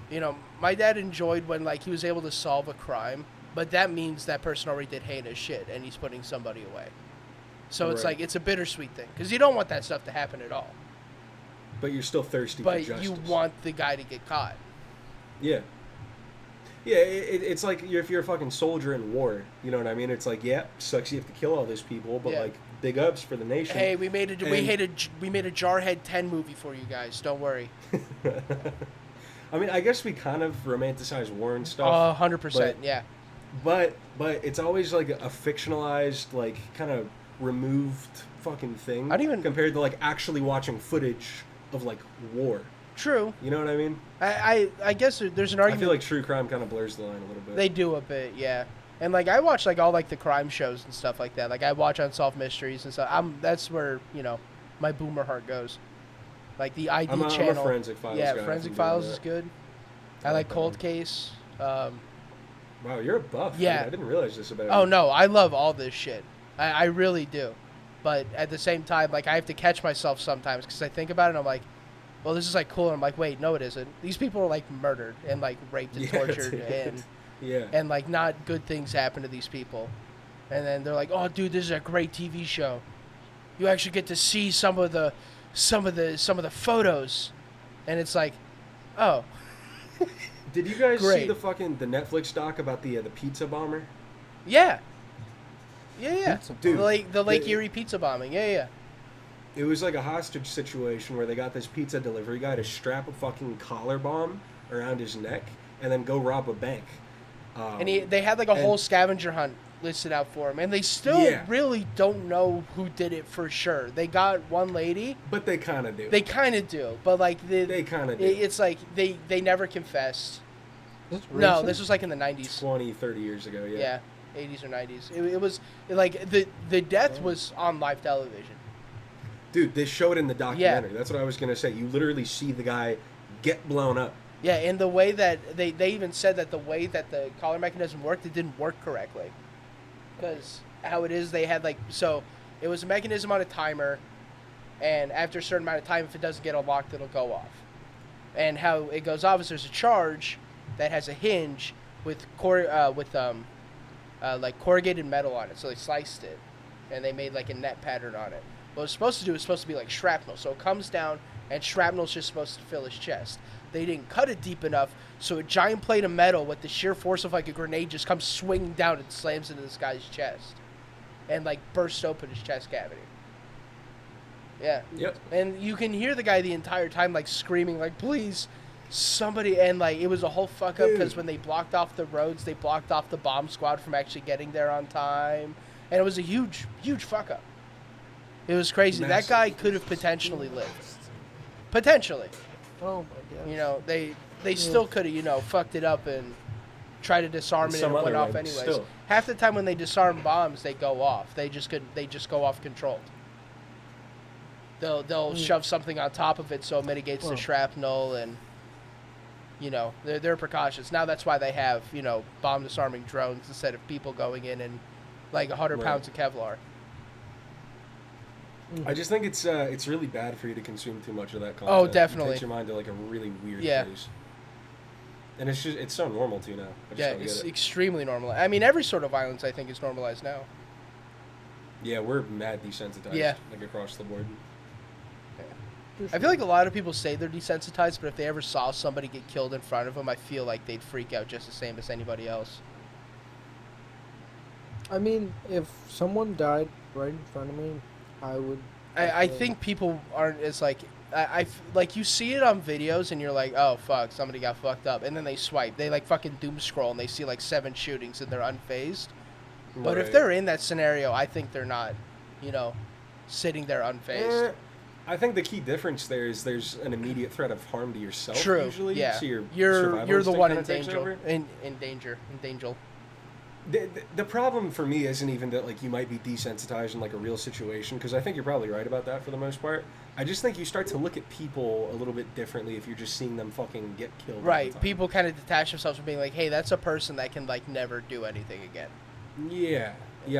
you know, my dad enjoyed when like he was able to solve a crime, but that means that person already did heinous shit and he's putting somebody away. So it's like, it's a bittersweet thing, because you don't want that stuff to happen at all. But you're still thirsty for justice. But you want the guy to get caught. Yeah. Yeah, it's like if you're a fucking soldier in war, you know what I mean? It's like, yeah, sucks you have to kill all those people, but like, big ups for the nation. Hey, we made a Jarhead 10 movie for you guys. Don't worry. I mean, I guess we kind of romanticize war and stuff. 100%, yeah. But it's always like a fictionalized, like, kind of removed fucking thing. Compared to like actually watching footage of like war. True. You know what I mean? I guess there's an argument. I feel like true crime kind of blurs the line a little bit. They do a bit, yeah. And like, I watch like all like the crime shows and stuff like that. Like, I watch Unsolved Mysteries and stuff. That's where, you know, my boomer heart goes. Like the ID channel. I'm a Forensic Files guy. Yeah, Forensic Files is good. I like Cold Case. Wow, you're a buff. Yeah. Dude. I didn't realize this about you. Oh no, I love all this shit. I really do. But at the same time, like, I have to catch myself sometimes, because I think about it and I'm like, well, this is like cool. And I'm like, wait, no, it isn't. These people are like murdered and like raped and tortured and like not good things happen to these people. And then they're like, oh, dude, this is a great TV show. You actually get to see some of the photos, and it's like, oh. Did you guys see the Netflix doc about the pizza bomber? Yeah. Yeah. Dude, the Lake Erie pizza bombing. Yeah. It was like a hostage situation where they got this pizza delivery guy to strap a fucking collar bomb around his neck and then go rob a bank. And they had like a whole scavenger hunt listed out for him, and they still really don't know who did it for sure. They got one lady, but they kind of do. They kind of do, but like they kind of do. It's like they never confessed. No, this was like in the 90s. 20, 30 years ago, yeah. Yeah, 80s or 90s. It was like the death was on live television. Dude, they showed it in the documentary. Yeah. That's what I was going to say. You literally see the guy get blown up. Yeah, and the way that they even said that the way that the collar mechanism worked, it didn't work correctly. Because how it is, they had like, so it was a mechanism on a timer, and after a certain amount of time, if it doesn't get unlocked, it'll go off. And how it goes off is there's a charge that has a hinge with like corrugated metal on it. So they sliced it, and they made like a net pattern on it. What it's supposed to do is supposed to be like shrapnel. So it comes down, and shrapnel's just supposed to fill his chest. They didn't cut it deep enough, so a giant plate of metal with the sheer force of like a grenade just comes swinging down and slams into this guy's chest. And like bursts open his chest cavity. Yeah. Yep. And you can hear the guy the entire time like screaming like, please, somebody. And like it was a whole fuck up because when they blocked off the roads, they blocked off the bomb squad from actually getting there on time. And it was a huge, huge fuck up. It was crazy. Massive. That guy could have potentially lived. Potentially. Oh my god. You know, they still could have, fucked it up and tried to disarm it and Some it went other off way, anyways. still. Half the time when they disarm bombs, they go off. They just go off controlled. They'll shove something on top of it so it mitigates the shrapnel and they're precautions. Now that's why they have, bomb disarming drones instead of people going in and like 100 pounds of Kevlar. I just think it's really bad for you to consume too much of that content. Oh, definitely. It takes your mind to like a really weird Yeah. place. And it's so normal to you now. I just Yeah, don't get it's it. extremely normal. I mean, every sort of violence I think is normalized now. Yeah, we're mad desensitized. Yeah. Like across the board. I feel like a lot of people say they're desensitized, but if they ever saw somebody get killed in front of them, I feel like they'd freak out just the same as anybody else. I mean, if someone died right in front of me, I would. I think people aren't as like like you see it on videos and you're like, oh fuck, somebody got fucked up, and then they swipe, they like fucking doom scroll and they see like 7 shootings and they're unfazed. But if they're in that scenario, I think they're not, sitting there unfazed. I think the key difference there is there's an immediate threat of harm to yourself. True. Usually, Yeah. So you're the one in danger. danger. The problem for me isn't even that like you might be desensitized in like a real situation, because I think you're probably right about that for the most part. I just think you start to look at people a little bit differently if you're just seeing them fucking get killed. all the Right. time. People kind of detach themselves from being like, hey, that's a person that can like never do anything again. Yeah.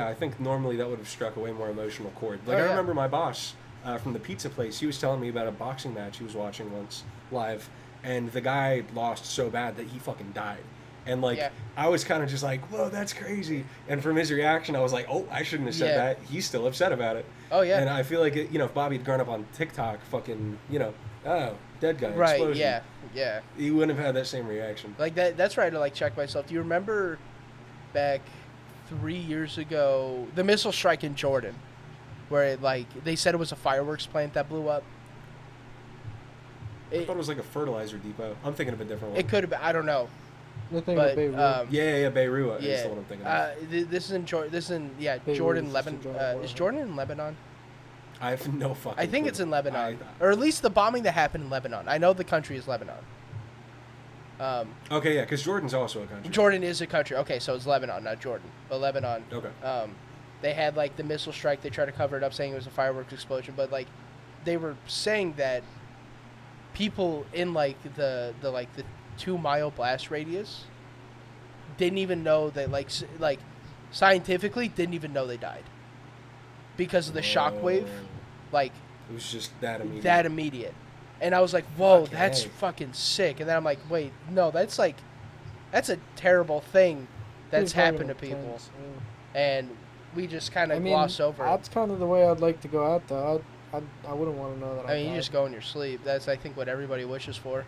I think normally that would have struck a way more emotional chord. Like Oh, I yeah. remember my boss from the pizza place. He was telling me about a boxing match he was watching once live, and the guy lost so bad that he fucking died. And like I was kind of just like, whoa, that's crazy. And from his reaction, I was like, oh, I shouldn't have said that. He's still upset about it. Oh yeah. And I feel like if Bobby had grown up on TikTok, fucking oh, dead guy, Right. explosion. Yeah. He wouldn't have had that same reaction. Like that. That's right. To like check myself. Do you remember back 3 years ago the missile strike in Jordan, where it, like they said it was a fireworks plant that blew up? I thought it was like a fertilizer depot. I'm thinking of a different one. It could have been. I don't know. The thing But with Beirut. Yeah, Beirut is yeah. the one I'm thinking of. This is in Jordan. Beirut Jordan, is Lebanon. just a joint war. Is Jordan in Lebanon? I have no fucking I think clue. it's in Lebanon, or at least the bombing that happened in Lebanon. I know the country is Lebanon. Okay, yeah, because Jordan's also a country. Jordan is a country. Okay, so it's Lebanon, not Jordan, but Lebanon. Okay. They had like the missile strike. They tried to cover it up, saying it was a fireworks explosion, but like they were saying that people in like the 2-mile blast radius didn't even know that like scientifically didn't even know they died because of the shock wave. Like It was just that immediate. that immediate. And I was like, whoa, Fucking that's A. fucking sick. And then I'm like, wait, no, that's a terrible thing that's Pretty happened to fucking people. intense, yeah. And we just kind I of mean, gloss over it. that's kind of the way I'd like to go out, though. I wouldn't want to know that. I mean, you just go in your sleep. That's, I think, what everybody wishes for.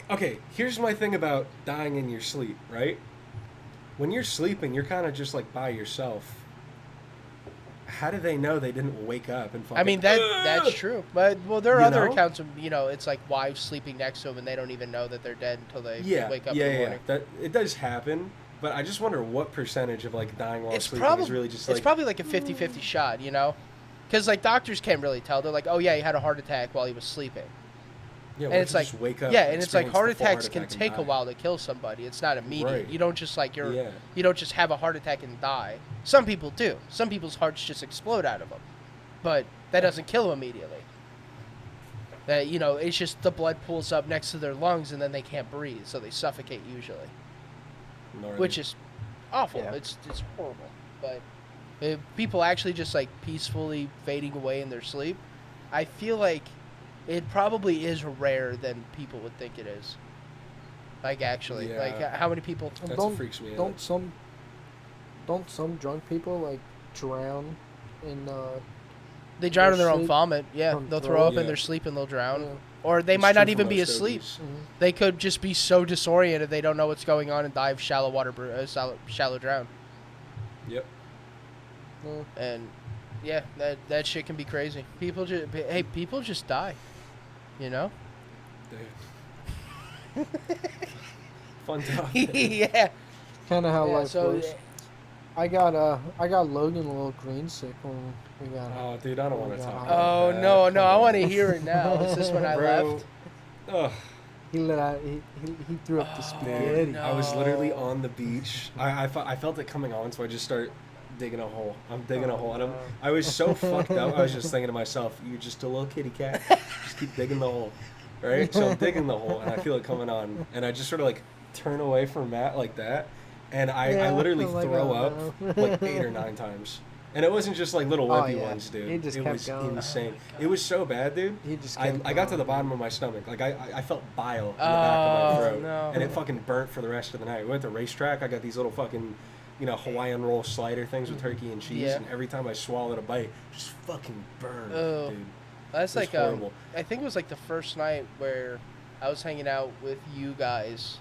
Okay, here's my thing about dying in your sleep, right? When you're sleeping, you're kind of just like by yourself. How do they know they didn't wake up and fucking... I mean, that's true. But, well, there are You other know? accounts accounts of, it's like wives sleeping next to them and they don't even know that they're dead until they wake up in the morning. That it does happen, but I just wonder what percentage of like dying while sleeping is really just like... It's probably like a 50-50 shot, Because, like, doctors can't really tell. They're like, oh, yeah, he had a heart attack while he was sleeping. Yeah, And it's like, just wake up, yeah, and it's like experience heart the full attacks can attack and take a die. while to kill somebody. It's not immediate. Right. You don't just like Yeah. you don't just have a heart attack and die. Some people do. Some people's hearts just explode out of them, but that doesn't kill them immediately. That it's just the blood pools up next to their lungs and then they can't breathe, so they suffocate usually, Gnarly. which is awful. Yeah. It's horrible. But if people actually just like peacefully fading away in their sleep, I feel like it probably is rarer than people would think it is. Like actually, Yeah. like how many people? And That's what freaks me out. Don't some drunk people like drown in They drown in their own sleep vomit. Yeah, from they'll throw up Yeah. in their sleep and they'll drown. Yeah. Or they It's might true not for even be most asleep. ODs. They could just be so disoriented they don't know what's going on and die of shallow water, shallow drown. Yep. Yeah. And yeah, that shit can be crazy. People just die. Damn. Fun topic. Yeah. Kind of how Yeah, life so works. I got Logan a little green sick when we got. Oh, dude, I don't want to Yeah. talk about Oh that. no, Come I on. want to hear it now. Is this when I Bro. left? Ugh. He threw up the Oh, spaghetti. no. I was literally on the beach. I felt it coming on, so I just start digging a hole. I'm digging a hole, and I was so fucked up. I was just thinking to myself, "You're just a little kitty cat. Just keep digging the hole." Right? So I'm digging the hole, and I feel it coming on, and I just sort of like turn away from Matt like that, and I Yeah, literally I'm like, throw oh, up no. like 8 or 9 times. And it wasn't just like little Oh, wimpy yeah. ones, dude. He just it kept was going. insane. Oh, my It was so bad, dude. He just I kept got to going, the bottom dude. of my stomach. Like I felt bile in the back of my Oh, throat, no. and it fucking burnt for the rest of the night. We went to the racetrack. I got these little fucking, Hawaiian roll slider things with turkey and cheese, Yeah. and every time I swallowed a bite, just fucking burned, Oh. dude. That's It was like horrible. I think it was like the first night where I was hanging out with you guys,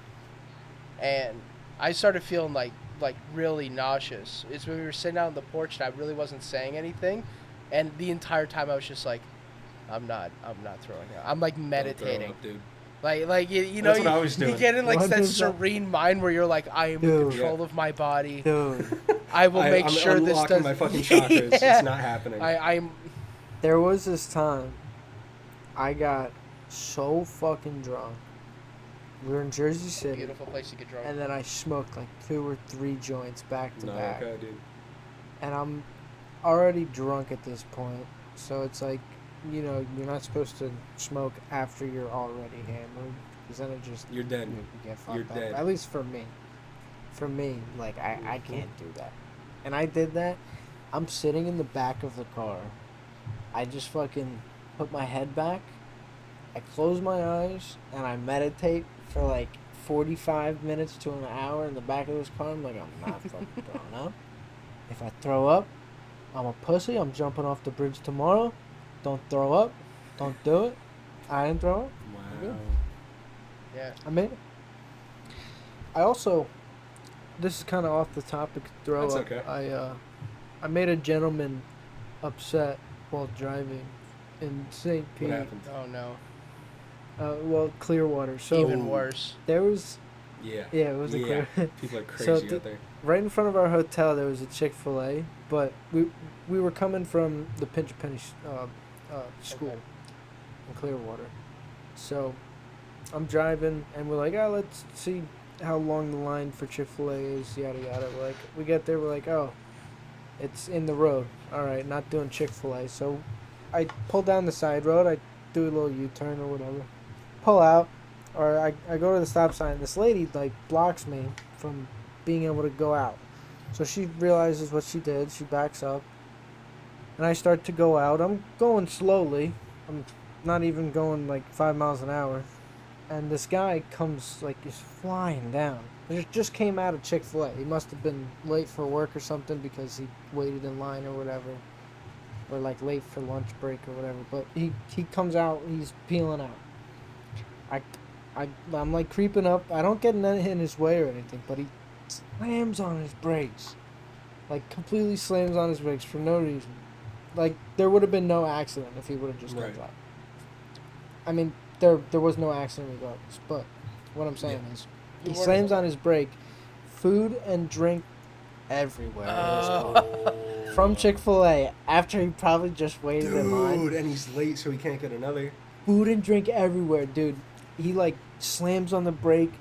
and I started feeling like really nauseous. It's when we were sitting out on the porch and I really wasn't saying anything, and the entire time I was just like, I'm not throwing up. I'm like Don't throw meditating. up, dude. Like you That's know, what I was you doing. get in like What that is that? serene mind where you're like, I am in Dude. control of my body. Dude, I will make I'm sure this unlocking does. my fucking chakras. Yeah. It's not happening. I'm. there was this time I got so fucking drunk. We were in Jersey City, Beautiful place to get drunk. and then I smoked like 2 or 3 joints back to no, back. okay, dude. And I'm already drunk at this point, so it's like, you're not supposed to smoke after you're already hammered, because then it just You're dead. you get fucked You're up. dead. At least for me. For me, like I can't do that. And I did that. I'm sitting in the back of the car. I just fucking put my head back. I close my eyes and I meditate for like 45 minutes to an hour in the back of this car. I'm like, I'm not fucking throwing up. If I throw up, I'm a pussy. I'm jumping off the bridge tomorrow. Don't throw up. Don't do it. I didn't throw up. Wow. Yeah. I made it. I also, this is kind of off the topic. Throw That's up. okay. I made a gentleman upset while driving in St. What Pete. happened? Oh no. Well, Clearwater. So Even worse. there was, Yeah. yeah, it was a Yeah. clear. People are So crazy out there. Right in front of our hotel, there was a Chick-fil-A, but we were coming from the Pinch a Penny school Okay. in Clearwater. So I'm driving, and we're like, oh, let's see how long the line for Chick-fil-A is, yada yada. We're like, we get there, we're like, oh, it's in the road. All right, not doing Chick-fil-A. So I pull down the side road. I do a little U-turn or whatever. Pull out, or I go to the stop sign. This lady like blocks me from being able to go out. So she realizes what she did. She backs up, and I start to go out. I'm going slowly. I'm not even going like 5 miles an hour. And this guy comes like is flying down. He just came out of Chick-fil-A. He must have been late for work or something because he waited in line or whatever, or like late for lunch break or whatever. But he comes out. He's peeling out. I'm like creeping up. I don't get in his way or anything, but he slams on his brakes, like completely slams on his brakes for no reason. Like there would have been no accident if he would have just Right. kept up. I mean, there was no accident regardless. But what I'm saying is, he You slams weren't- on his brake. Food and drink everywhere. Oh. From Chick-fil-A after he probably just waited in line. Dude, and he's late, so he can't get another. Food and drink everywhere, dude. He like slams on the brake,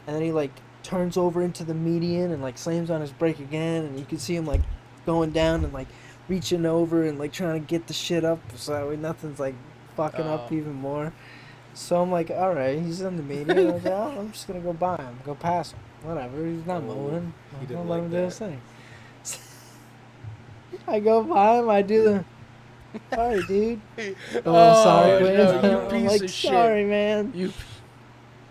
and then he like turns over into the median and like slams on his brake again, and you can see him like going down and like reaching over and like trying to get the shit up so that way nothing's like fucking up Oh. even more. So I'm like, all right, he's in the median. I was like, oh, I'm just gonna go by him, go past him, whatever. He's not Oh, moving. he didn't I'll like let him do that. his thing. I go by him. I do the. Sorry, dude. Oh, sorry, no, man. you I'm piece like, of shit. sorry, man. You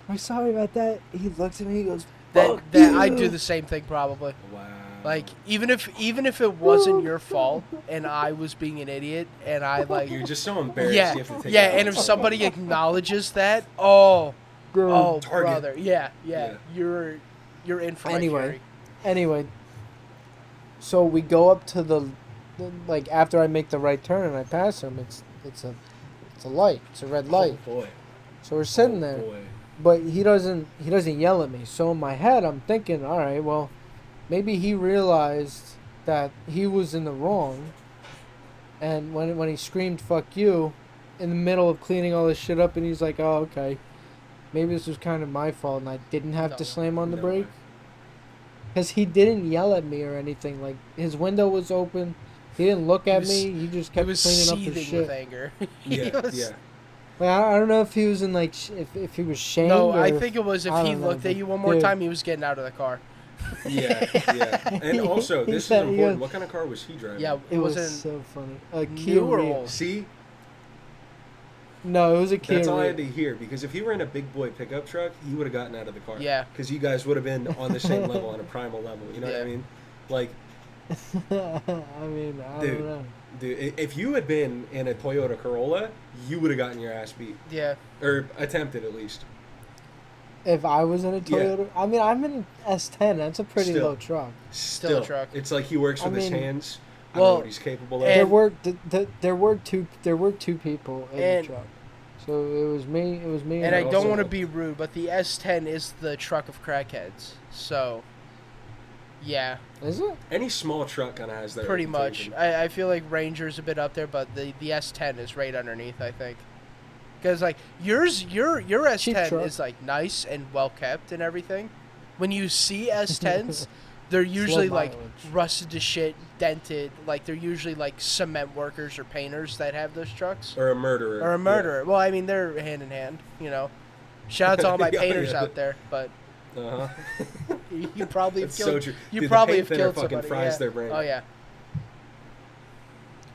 I'm sorry about that. He looks at me. He goes, that "Fuck I you." do the same thing probably. Wow. Like even if it wasn't your fault and I was being an idiot and I like You're just so embarrassed. yeah You have to take yeah it and out. if somebody acknowledges that oh Dude. oh Target. brother yeah you're in for my Anyway. carry. Anyway, so we go up to the like after I make the right turn and I pass him. It's a light. It's a red light. Oh boy. So we're sitting Oh, there. boy. But he doesn't yell at me. So in my head, I'm thinking, all right, well, maybe he realized that he was in the wrong, and when he screamed "fuck you," in the middle of cleaning all this shit up, and he's like, "Oh, okay, maybe this was kind of my fault, and I didn't have to No. slam on the No brake." way. Because he didn't yell at me or anything. Like, his window was open. He didn't look at me. He just He kept was cleaning up seething his shit. with anger. He Yeah, was- yeah. Like, I don't know if he was in, like, if he was shamed. No, or I think it was if I he don't know, looked at but you one more dude. time, he was getting out of the car. Yeah, yeah. And also, He this is said he important. goes- What kind of car was he driving? Yeah, It it was wasn't so funny. A new Kia or Rio. old. See, No, it was a Kia that's all I Rio. had to hear. Because if he were in a big boy pickup truck, he would have gotten out of the car. Yeah. Because you guys would have been on the same level, on a primal level. You know what I Yeah. mean? Like, I mean, I Dude. don't know. dude, if you had been in a Toyota Corolla, you would have gotten your ass beat. Yeah. Or attempted, at least. If I was in a Yeah. Toyota, I mean, I'm in an S10. That's a pretty Still. low truck. Still, a truck. It's like he works I with his mean, hands. I well, know what he's capable of. There And- were there were two people in And- the truck, so it was me. It was me. And I also- don't want to be rude, but the S10 is the truck of crackheads. So, yeah, Is it? Any small truck kind of has that. pretty much. reputation. I feel like Ranger's a bit up there, but the S10 is right underneath, I think. Because, like, your S10 truck. is, like, nice and well kept and everything. When you see S10s, they're usually, like, mileage. rusted to shit, dented. Like, they're usually, like, cement workers or painters that have those trucks. Or a murderer. Or a murderer. Well, I mean, they're hand in hand, you know. Shout out to all my Yeah, painters yeah. out there, but Yeah. Uh huh. you probably have It's killed. so true. You Dude, the probably paint have thinner killed fucking somebody. fries Yeah. their brain. Oh yeah.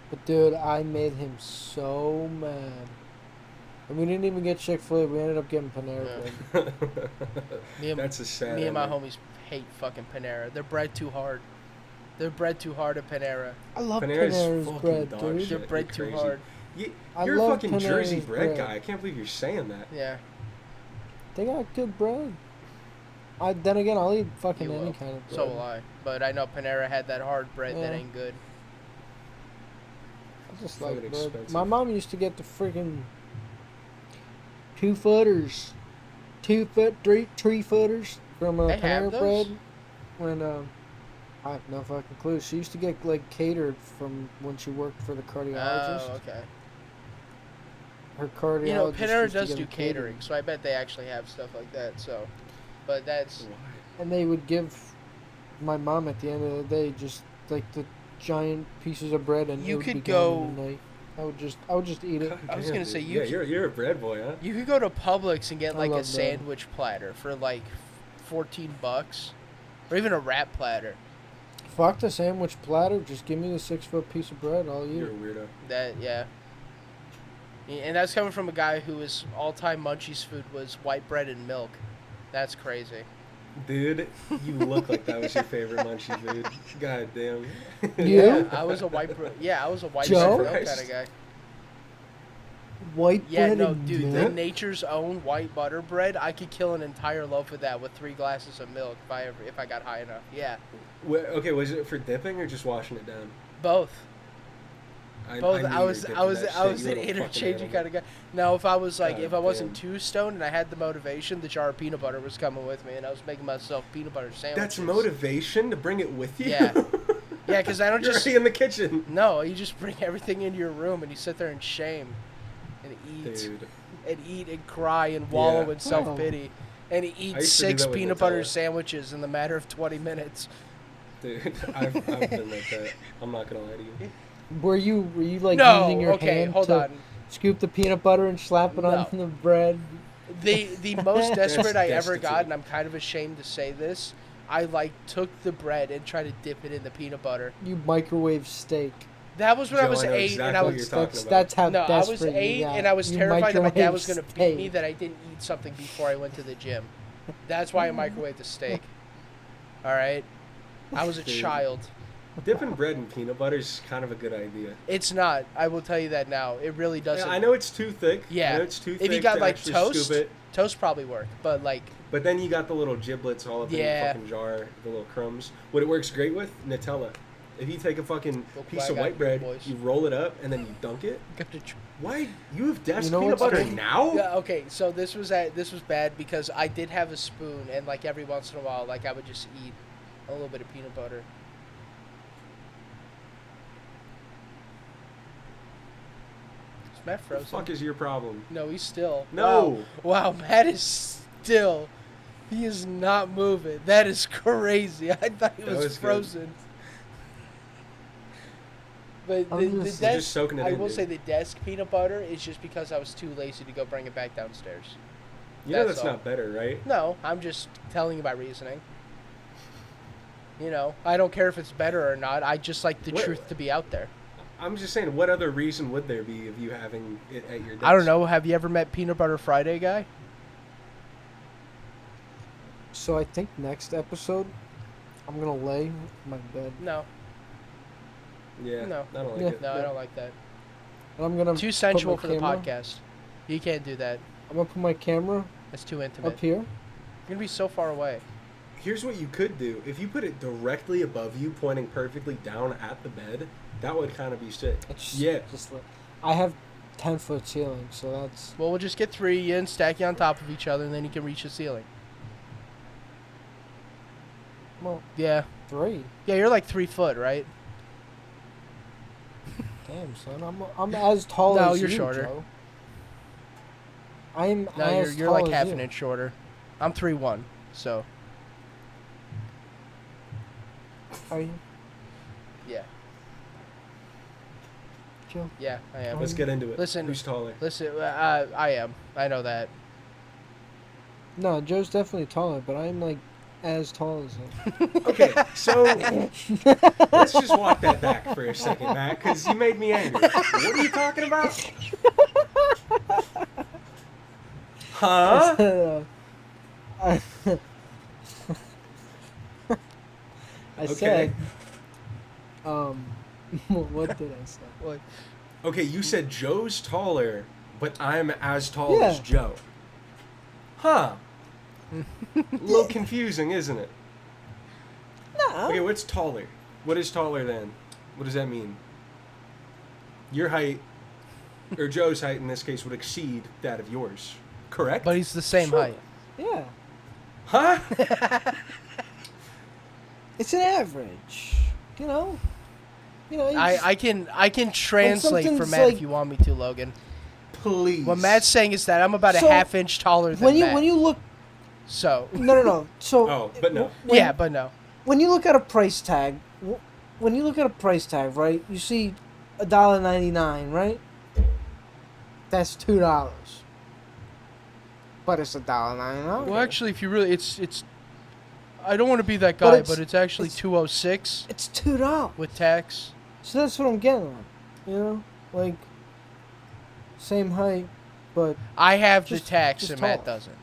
But dude, I made him so mad. And we didn't even get Chick-fil-A. We ended up getting Panera Yeah. Bread. Me and, That's a sad. me and my ending. homies hate fucking Panera. They're bred too hard. They're bred too hard at Panera. I love Panera's Panera's fucking bread, dog dude. shit. They're You're bred too crazy. hard. I You're a love fucking Jersey Panera's bread bread. guy. I can't believe you're saying that. Yeah. They got good bread. Then again, I'll eat fucking You any will. kind of bread. So will I. But I know Panera had that hard bread that Yeah. ain't good. I just Fucking like bread. expensive. My mom used to get the freaking 2-footers, 3-footers from They have Panera those? Bread. When I have no fucking clue. She used to get like catered from when she worked for the cardiologist. Oh, okay. Her cardiologist. You know, Panera used to does get do them catered. catering, so I bet they actually have stuff like that. So, but that's And they would give my mom at the end of the day just like the giant pieces of bread, and You it would could be gone in go- the night. I would just eat it. I was Damn, gonna say, dude. you Yeah, can- you're a bread boy, huh? you could go to Publix and get I like a love that. sandwich platter for like $14, or even a wrap platter. Fuck the sandwich platter. Just give me the 6-foot piece of bread. I'll eat You're a it. weirdo. That yeah. And that's coming from a guy who his all-time munchies food was white bread and milk. That's crazy. Dude, you look like that was your favorite munchie food. God damn. You? I was a white bread. Yeah, I was a white Joe? bread and milk kind Christ. of guy. White Yeah, bread no, and dude, the milk? Nature's Own white butter bread. I could kill an entire loaf of that with 3 glasses of milk if I got high enough. Yeah, Okay, was it for dipping or just washing it down? both. Both. knew I you was were dipping I was that I shit. was You an little fucking interchanging animal. kind of guy. Now, if I was like God if I wasn't damn. too stoned and I had the motivation, the jar of peanut butter was coming with me, and I was making myself peanut butter sandwiches. That's motivation to bring it with you? Yeah. Yeah, because I don't You're just already in the kitchen. no. You just bring everything into your room and you sit there in shame, and eat and cry and wallow Yeah. in self pity, and eat I used to do 6 that with peanut butter Nutella. sandwiches in the matter of 20 minutes. Dude, I've been like that. I'm not gonna lie to you. Were you like No, using your okay, hand hold to on. scoop the peanut butter and slap it No. on the bread? The most desperate I ever destitute. got, and I'm kind of ashamed to say this, I like took the bread and tried to dip it in the peanut butter. You microwave steak. That was when I Joe, was I know 8, exactly and I what was you're talking That's about. that's how no, I desperate was 8, you got. and I was You terrified that my dad microwave was gonna beat steak. me that I didn't eat something before I went to the gym. That's why I microwaved the steak. All right, I was a Dude. child. Dipping bread in peanut butter is kind of a good idea. It's not. I will tell you that now. It really doesn't. Yeah, I know it's too thick. Yeah. I know it's too If thick you got to like actually toast, scoop it. toast probably work, but like But then you got the little giblets all up in Yeah. the fucking jar, the little crumbs. What it works great with? Nutella. If you take a fucking Look piece what I of got white here, bread, boys. you roll it up, and then you dunk it. Why? You have Desk You know peanut what's butter good? now? Yeah, okay, so this was bad because I did have a spoon, and like every once in a while, like I would just eat A little bit of peanut butter. Is Matt What frozen? the fuck is your problem? No, he's still. No. Wow, Matt is still. He is not moving. That is crazy. I thought he That was was good. frozen. But the I'm We're just desk, soaking it I in, will dude. say the desk peanut butter is just because I was too lazy to go bring it back downstairs. You know That's that's all. not better, right? No, I'm just telling you my reasoning. You know, I don't care if it's better or not. I just like the What- truth to be out there. I'm just saying, what other reason would there be of you having it at your desk? I don't know. Have you ever met Peanut Butter Friday guy? So I think next episode, I'm gonna lay in my bed No. Yeah. No. I don't like Yeah. it. No, I Yeah. don't like that. and I'm gonna Too put sensual my for the camera- podcast. You can't do that. I'm gonna put my camera That's too intimate. up here. You're gonna be so far away. Here's what you could do. If you put it directly above you, pointing perfectly down at the bed, that would kind of be sick. It's Yeah. just like, I have 10-foot ceiling, so that's Well, we'll just get three and stack you on top of each other, and then you can reach the ceiling. well Yeah. 3. Yeah, you're like 3 foot, right? Damn, son, I'm as tall No, as you're you, shorter. Joe. I'm No, as you're tall like as half you. an inch shorter. I'm 3'1", so Are you, yeah. Joe? Yeah, I am. Let's get into it. Listen. Who's taller? Listen, I am. I know that. No, Joe's definitely taller, but I'm like as tall as him. Okay, so let's just walk that back for a second, Matt, because you made me angry. What are you talking about? Huh? I Okay. said, what did I say? What? Okay, you said Joe's taller, but I'm as tall as Yeah. Joe. Huh. A little confusing, isn't it? No. Okay, what's taller? What is taller than? What does that mean? Your height, or Joe's height in this case, would exceed that of yours. Correct? But he's the same Sure. height. Yeah. Huh? It's an average. You know? You know, I can translate for something's Matt like- if you want me to, Logan. Please. What Matt's saying is that I'm about So, a half inch taller than when you Matt. when you look So no. So Oh, but no. when- yeah, but no. when you look at a price tag, when you look at a price tag, right? You see $1.99, right? That's $2. But it's $1.99. Well, actually, if you really, it's. I don't want to be that But guy, it's- but it's actually it's- 206 it's $2. with tax. So that's what I'm getting at. You know, like same height, but I have the Just- tax just and Matt tall. doesn't.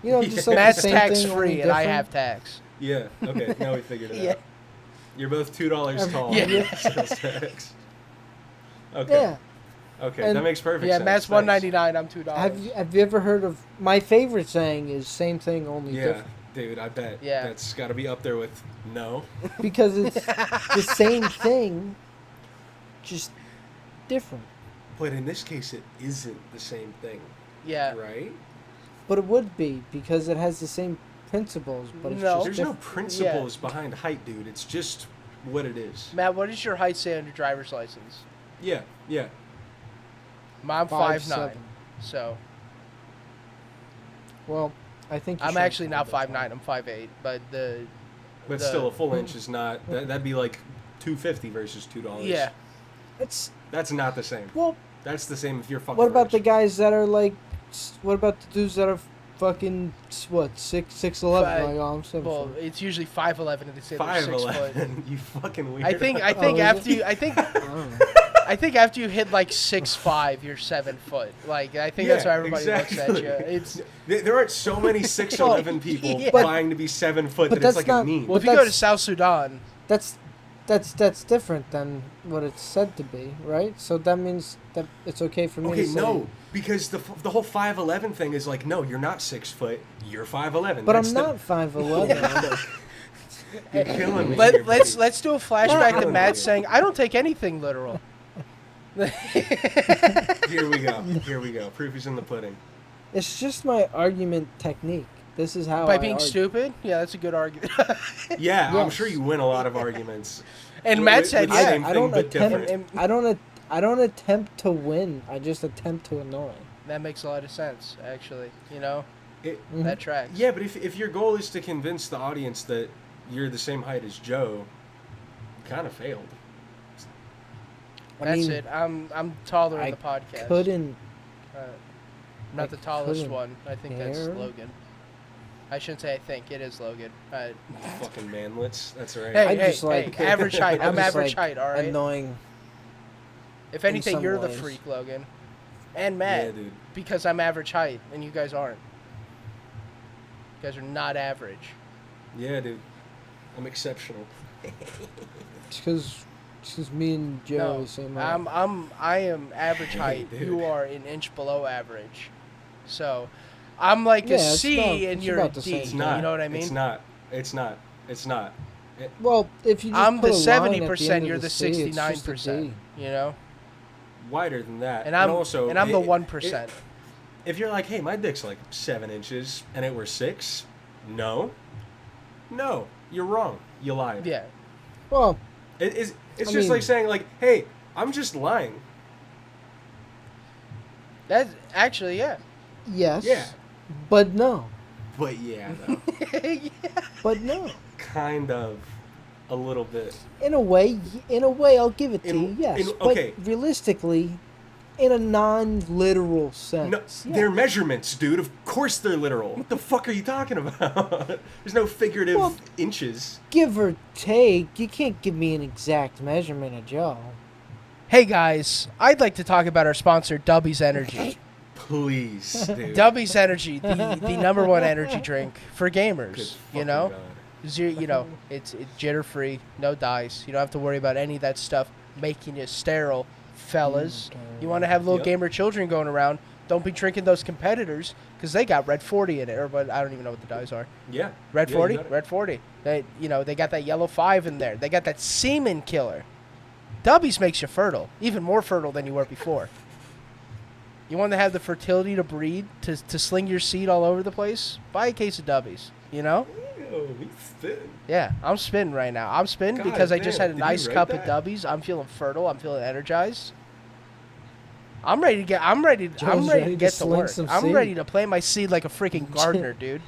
you know, just like Matt's the same tax thing, free only and I different. have tax. Yeah, okay, now we figured it Yeah. out. You're both $2 tall. Yeah. Sales tax. Okay. Yeah. Okay, And- that makes perfect Yeah, sense. Matt's Thanks. $1.99. I'm $2. Have you ever heard of my favorite saying is same thing only Yeah, different dude, I bet. Yeah. That's got to be up there with no. because it's the same thing, just different. But in this case, it isn't the same thing, Yeah. right? But it would be because it has the same principles, but it's No. just There's no different. principles behind height, dude. It's just what it is. Matt, what does your height say on your driver's license? Yeah, yeah. I'm 5'9", 5'7". so Well, I think you I'm should actually not have that 5'9", I'm 5'8", but But The- still, a full inch is not. That'd be like $2.50 versus $2. yeah. It's That's not the same. well. That's the same if you're fucking. What about the rich. guys that are like? What about the dudes that are fucking what 6'11"? Five- Like, oh, I'm 7'4". Well, it's usually 5'11", and they say they're 6 foot. 5'11"? You fucking weird. I think Oh, is after it? you, I think I don't know. I think after you hit like 6'5", you're 7 foot. Like I think that's how everybody looks at you. It's There aren't so many 6'11" people Yeah. vying to be 7 foot But that it's that's like not- a meme. well, if But you go to that's- South Sudan, That's different than what it's said to be, right? So that means that it's okay for me Okay, to say. no, because the whole 5'11" thing is like, no, you're not 6 foot. You're 5'11". But That's I'm the- not 5'11". You're killing me. here, let's buddy. let's do a flashback to No. Matt saying, "I don't take anything literal." Here we go. Here we go. Proof is in the pudding. It's just my argument technique. This is how By I being argue. stupid? Yeah, that's a good argument. Yeah, I'm Yes. sure you win a lot of arguments. And Matt said, With the yeah. same I thing, don't but attempt. different. I don't attempt to win. I just attempt to annoy. That makes a lot of sense, actually. You know, It, Mhm. that tracks. yeah, but if your goal is to convince the audience that you're the same height as Joe, you kind of failed. I That's mean, it. I'm taller in I the podcast. couldn't. Not I the tallest couldn't one. I think that's care. Logan. I shouldn't say I think. It is Logan. Fucking manlets. That's right. Hey, I hey, just like- hey, average height. I'm just average like height, all right? Annoying. If anything, some you're the ways. freak, Logan. And Matt, Yeah, dude. because I'm average height, and you guys aren't. You guys are not average. Yeah, dude. I'm exceptional. It's because me and Joe No, are the same height. I am average Hey, height. dude. You are an inch below average. So, I'm like Yeah, a it's C about- and it's you're a about the D. same. It's not. You know what I mean? It's not. It's not. It's not. Well, if you just I'm put the a line at 70%. end of You're the C, it's just a 69%. D. You know, Wider than that. and I'm also, the 1%. If you're like, hey, my dick's like 7 inches, and it were 6, no, you're wrong. You lied. Yeah. Well, It's I just mean- like saying like, hey, I'm just lying. That's actually yeah. yes. Yeah. But no. But yeah, though. But no. Kind of. A little bit. In a way, I'll give it to you. Yes. Okay. But realistically, in a non-literal sense. No, yes. they're measurements, dude. Of course they're literal. What the fuck are you talking about? There's no figurative Well- inches. Give or take, you can't give me an exact measurement of Joe. Hey guys, I'd like to talk about our sponsor, Dubby's Energy. Please, dude. Dubby's Energy, the number one energy drink for Good gamers. You fucking know, God. it's jitter free, no dyes. You don't have to worry about any of that stuff making you sterile, fellas. You want to have little Yep. gamer children going around? Don't be drinking those competitors because they got red 40 in it, or but I don't even know what the dyes are. Yeah. Red Yeah, 40, you got it. red 40. They got that yellow 5 in there. They got that semen killer. Dubbies makes you fertile, even more fertile than you were before. You want to have the fertility to breed, to sling your seed all over the place? Buy a case of Dubbies, you know? Ew, he's thin. Yeah, I'm spinning right now. I'm spinning God because I just damn, had a did you nice write cup that? of Dubbies. I'm feeling fertile. I'm feeling energized. I'm ready to get. I'm ready to Joe's get ready to to sling work. some I'm seed. ready to plant my seed like a freaking gardener, dude.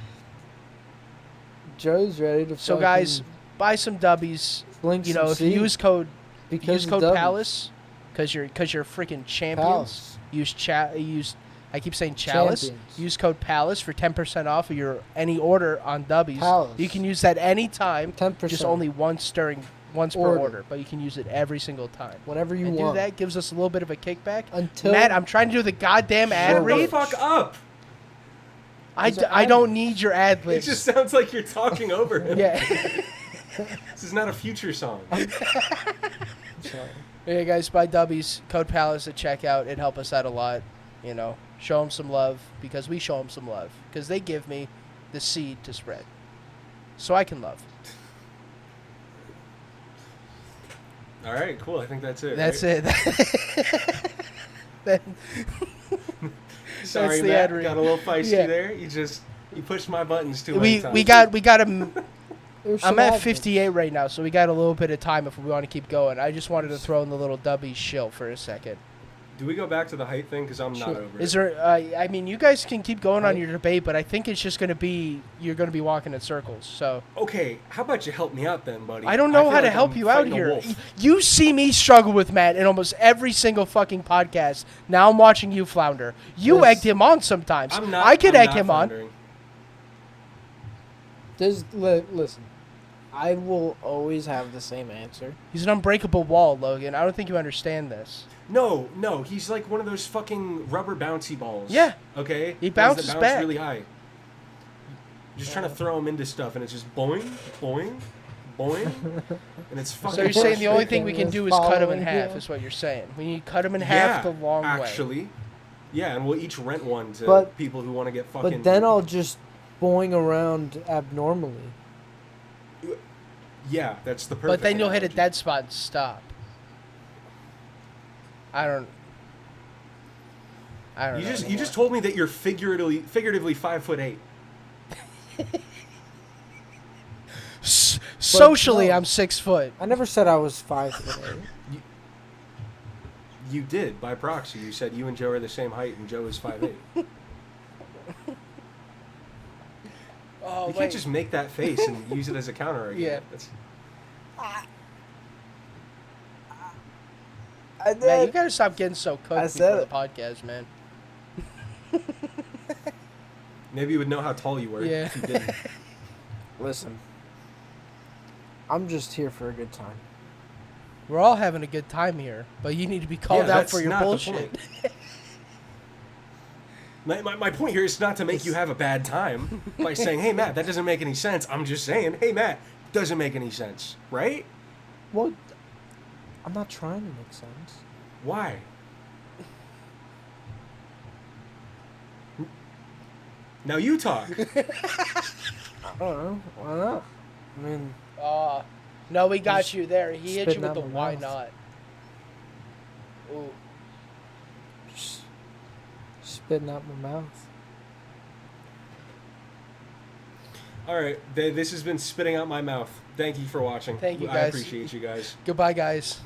Joe's ready to. So guys, buy some Dubbies. sling You know, some if you seed use code because use of code Dubbies. Palace, because you're freaking champions. Palace. Use I keep saying Chalice. Champions. Use code Palace for 10% off of your any order on Dubbies. Palace. You can use that anytime. 10%. Just only once per order, but you can use it every single time. Whenever you And want. do that gives us a little bit of a kickback. Until Matt, I'm trying to do the goddamn ad Shut the read. fuck up. These are I ad don't reads. need your ad It libs. just sounds like you're talking over him. Yeah. This is not a future song. Sorry. Yeah, guys, buy Dubbies. Code Palace at checkout. It'd help us out a lot. You know, show them some love because we show them some love because they give me the seed to spread, so I can love. All right, cool. I think that's it. That's right? it. That- Sorry, the Matt. ad read. Got a little feisty Yeah. there. You pushed my buttons too many we times. got a. There's I'm some at ad 58 right now, so we got a little bit of time if we want to keep going. I just wanted to throw in the little Dubbies shill for a second. Do we go back to the height thing? Because I'm not Sure. over Is it. there? I mean, you guys can keep going on Right. your debate, but I think it's just going to be you're going to be walking in circles. So Okay, how about you help me out then, buddy? I don't know feel how to like help I'm you out fighting a here. wolf. You see me struggle with Matt in almost every single fucking podcast. Now I'm watching you flounder. You Yes. egged him on sometimes. I'm not. I could I'm egg not him on. floundering. Listen, I will always have the same answer. He's an unbreakable wall, Logan. I don't think you understand this. No, he's like one of those fucking rubber bouncy balls. Yeah. Okay. He Ones that bounces bounce back. really high. Just trying to throw him into stuff, and it's just boing, boing, boing, and it's fucking. So you're saying the only thing we Frustrating can do is is cut him in following half, you. is what you're saying. We need to cut him in yeah, half the long way. actually. Yeah, and we'll each rent one to But- people who want to get fucking. But then I'll just boing around abnormally. Yeah, that's the perfect. But then you'll hit a analogy. dead spot and stop. I don't know. You just told me that you're figuratively 5'8". Socially, no. I'm 6 foot. I never said I was 5'8". You did by proxy. You said you and Joe are the same height, and Joe is 5'8". Oh, You can't just make that face and use it as a counter argument. Yeah. That's... I did. Man, you gotta stop getting so I cooked said before it. the podcast, man. Maybe you would know how tall you were Yeah. if you didn't. Listen, I'm just here for a good time. We're all having a good time here, but you need to be called Yeah, out that's for your not the bullshit. point. My point here is not to make you have a bad time by saying, hey, Matt, that doesn't make any sense. I'm just saying, hey, Matt, doesn't make any sense, right? Well, I'm not trying to make sense. Why? Now you talk. I don't know. Why not? I mean, No, we got Just you there. He hit you spitting with out the my why mouth. not. Ooh. just spitting out my mouth. All right, this has been Spitting Out My Mouth. Thank you for watching. Thank you, I guys. appreciate you guys. Goodbye, guys.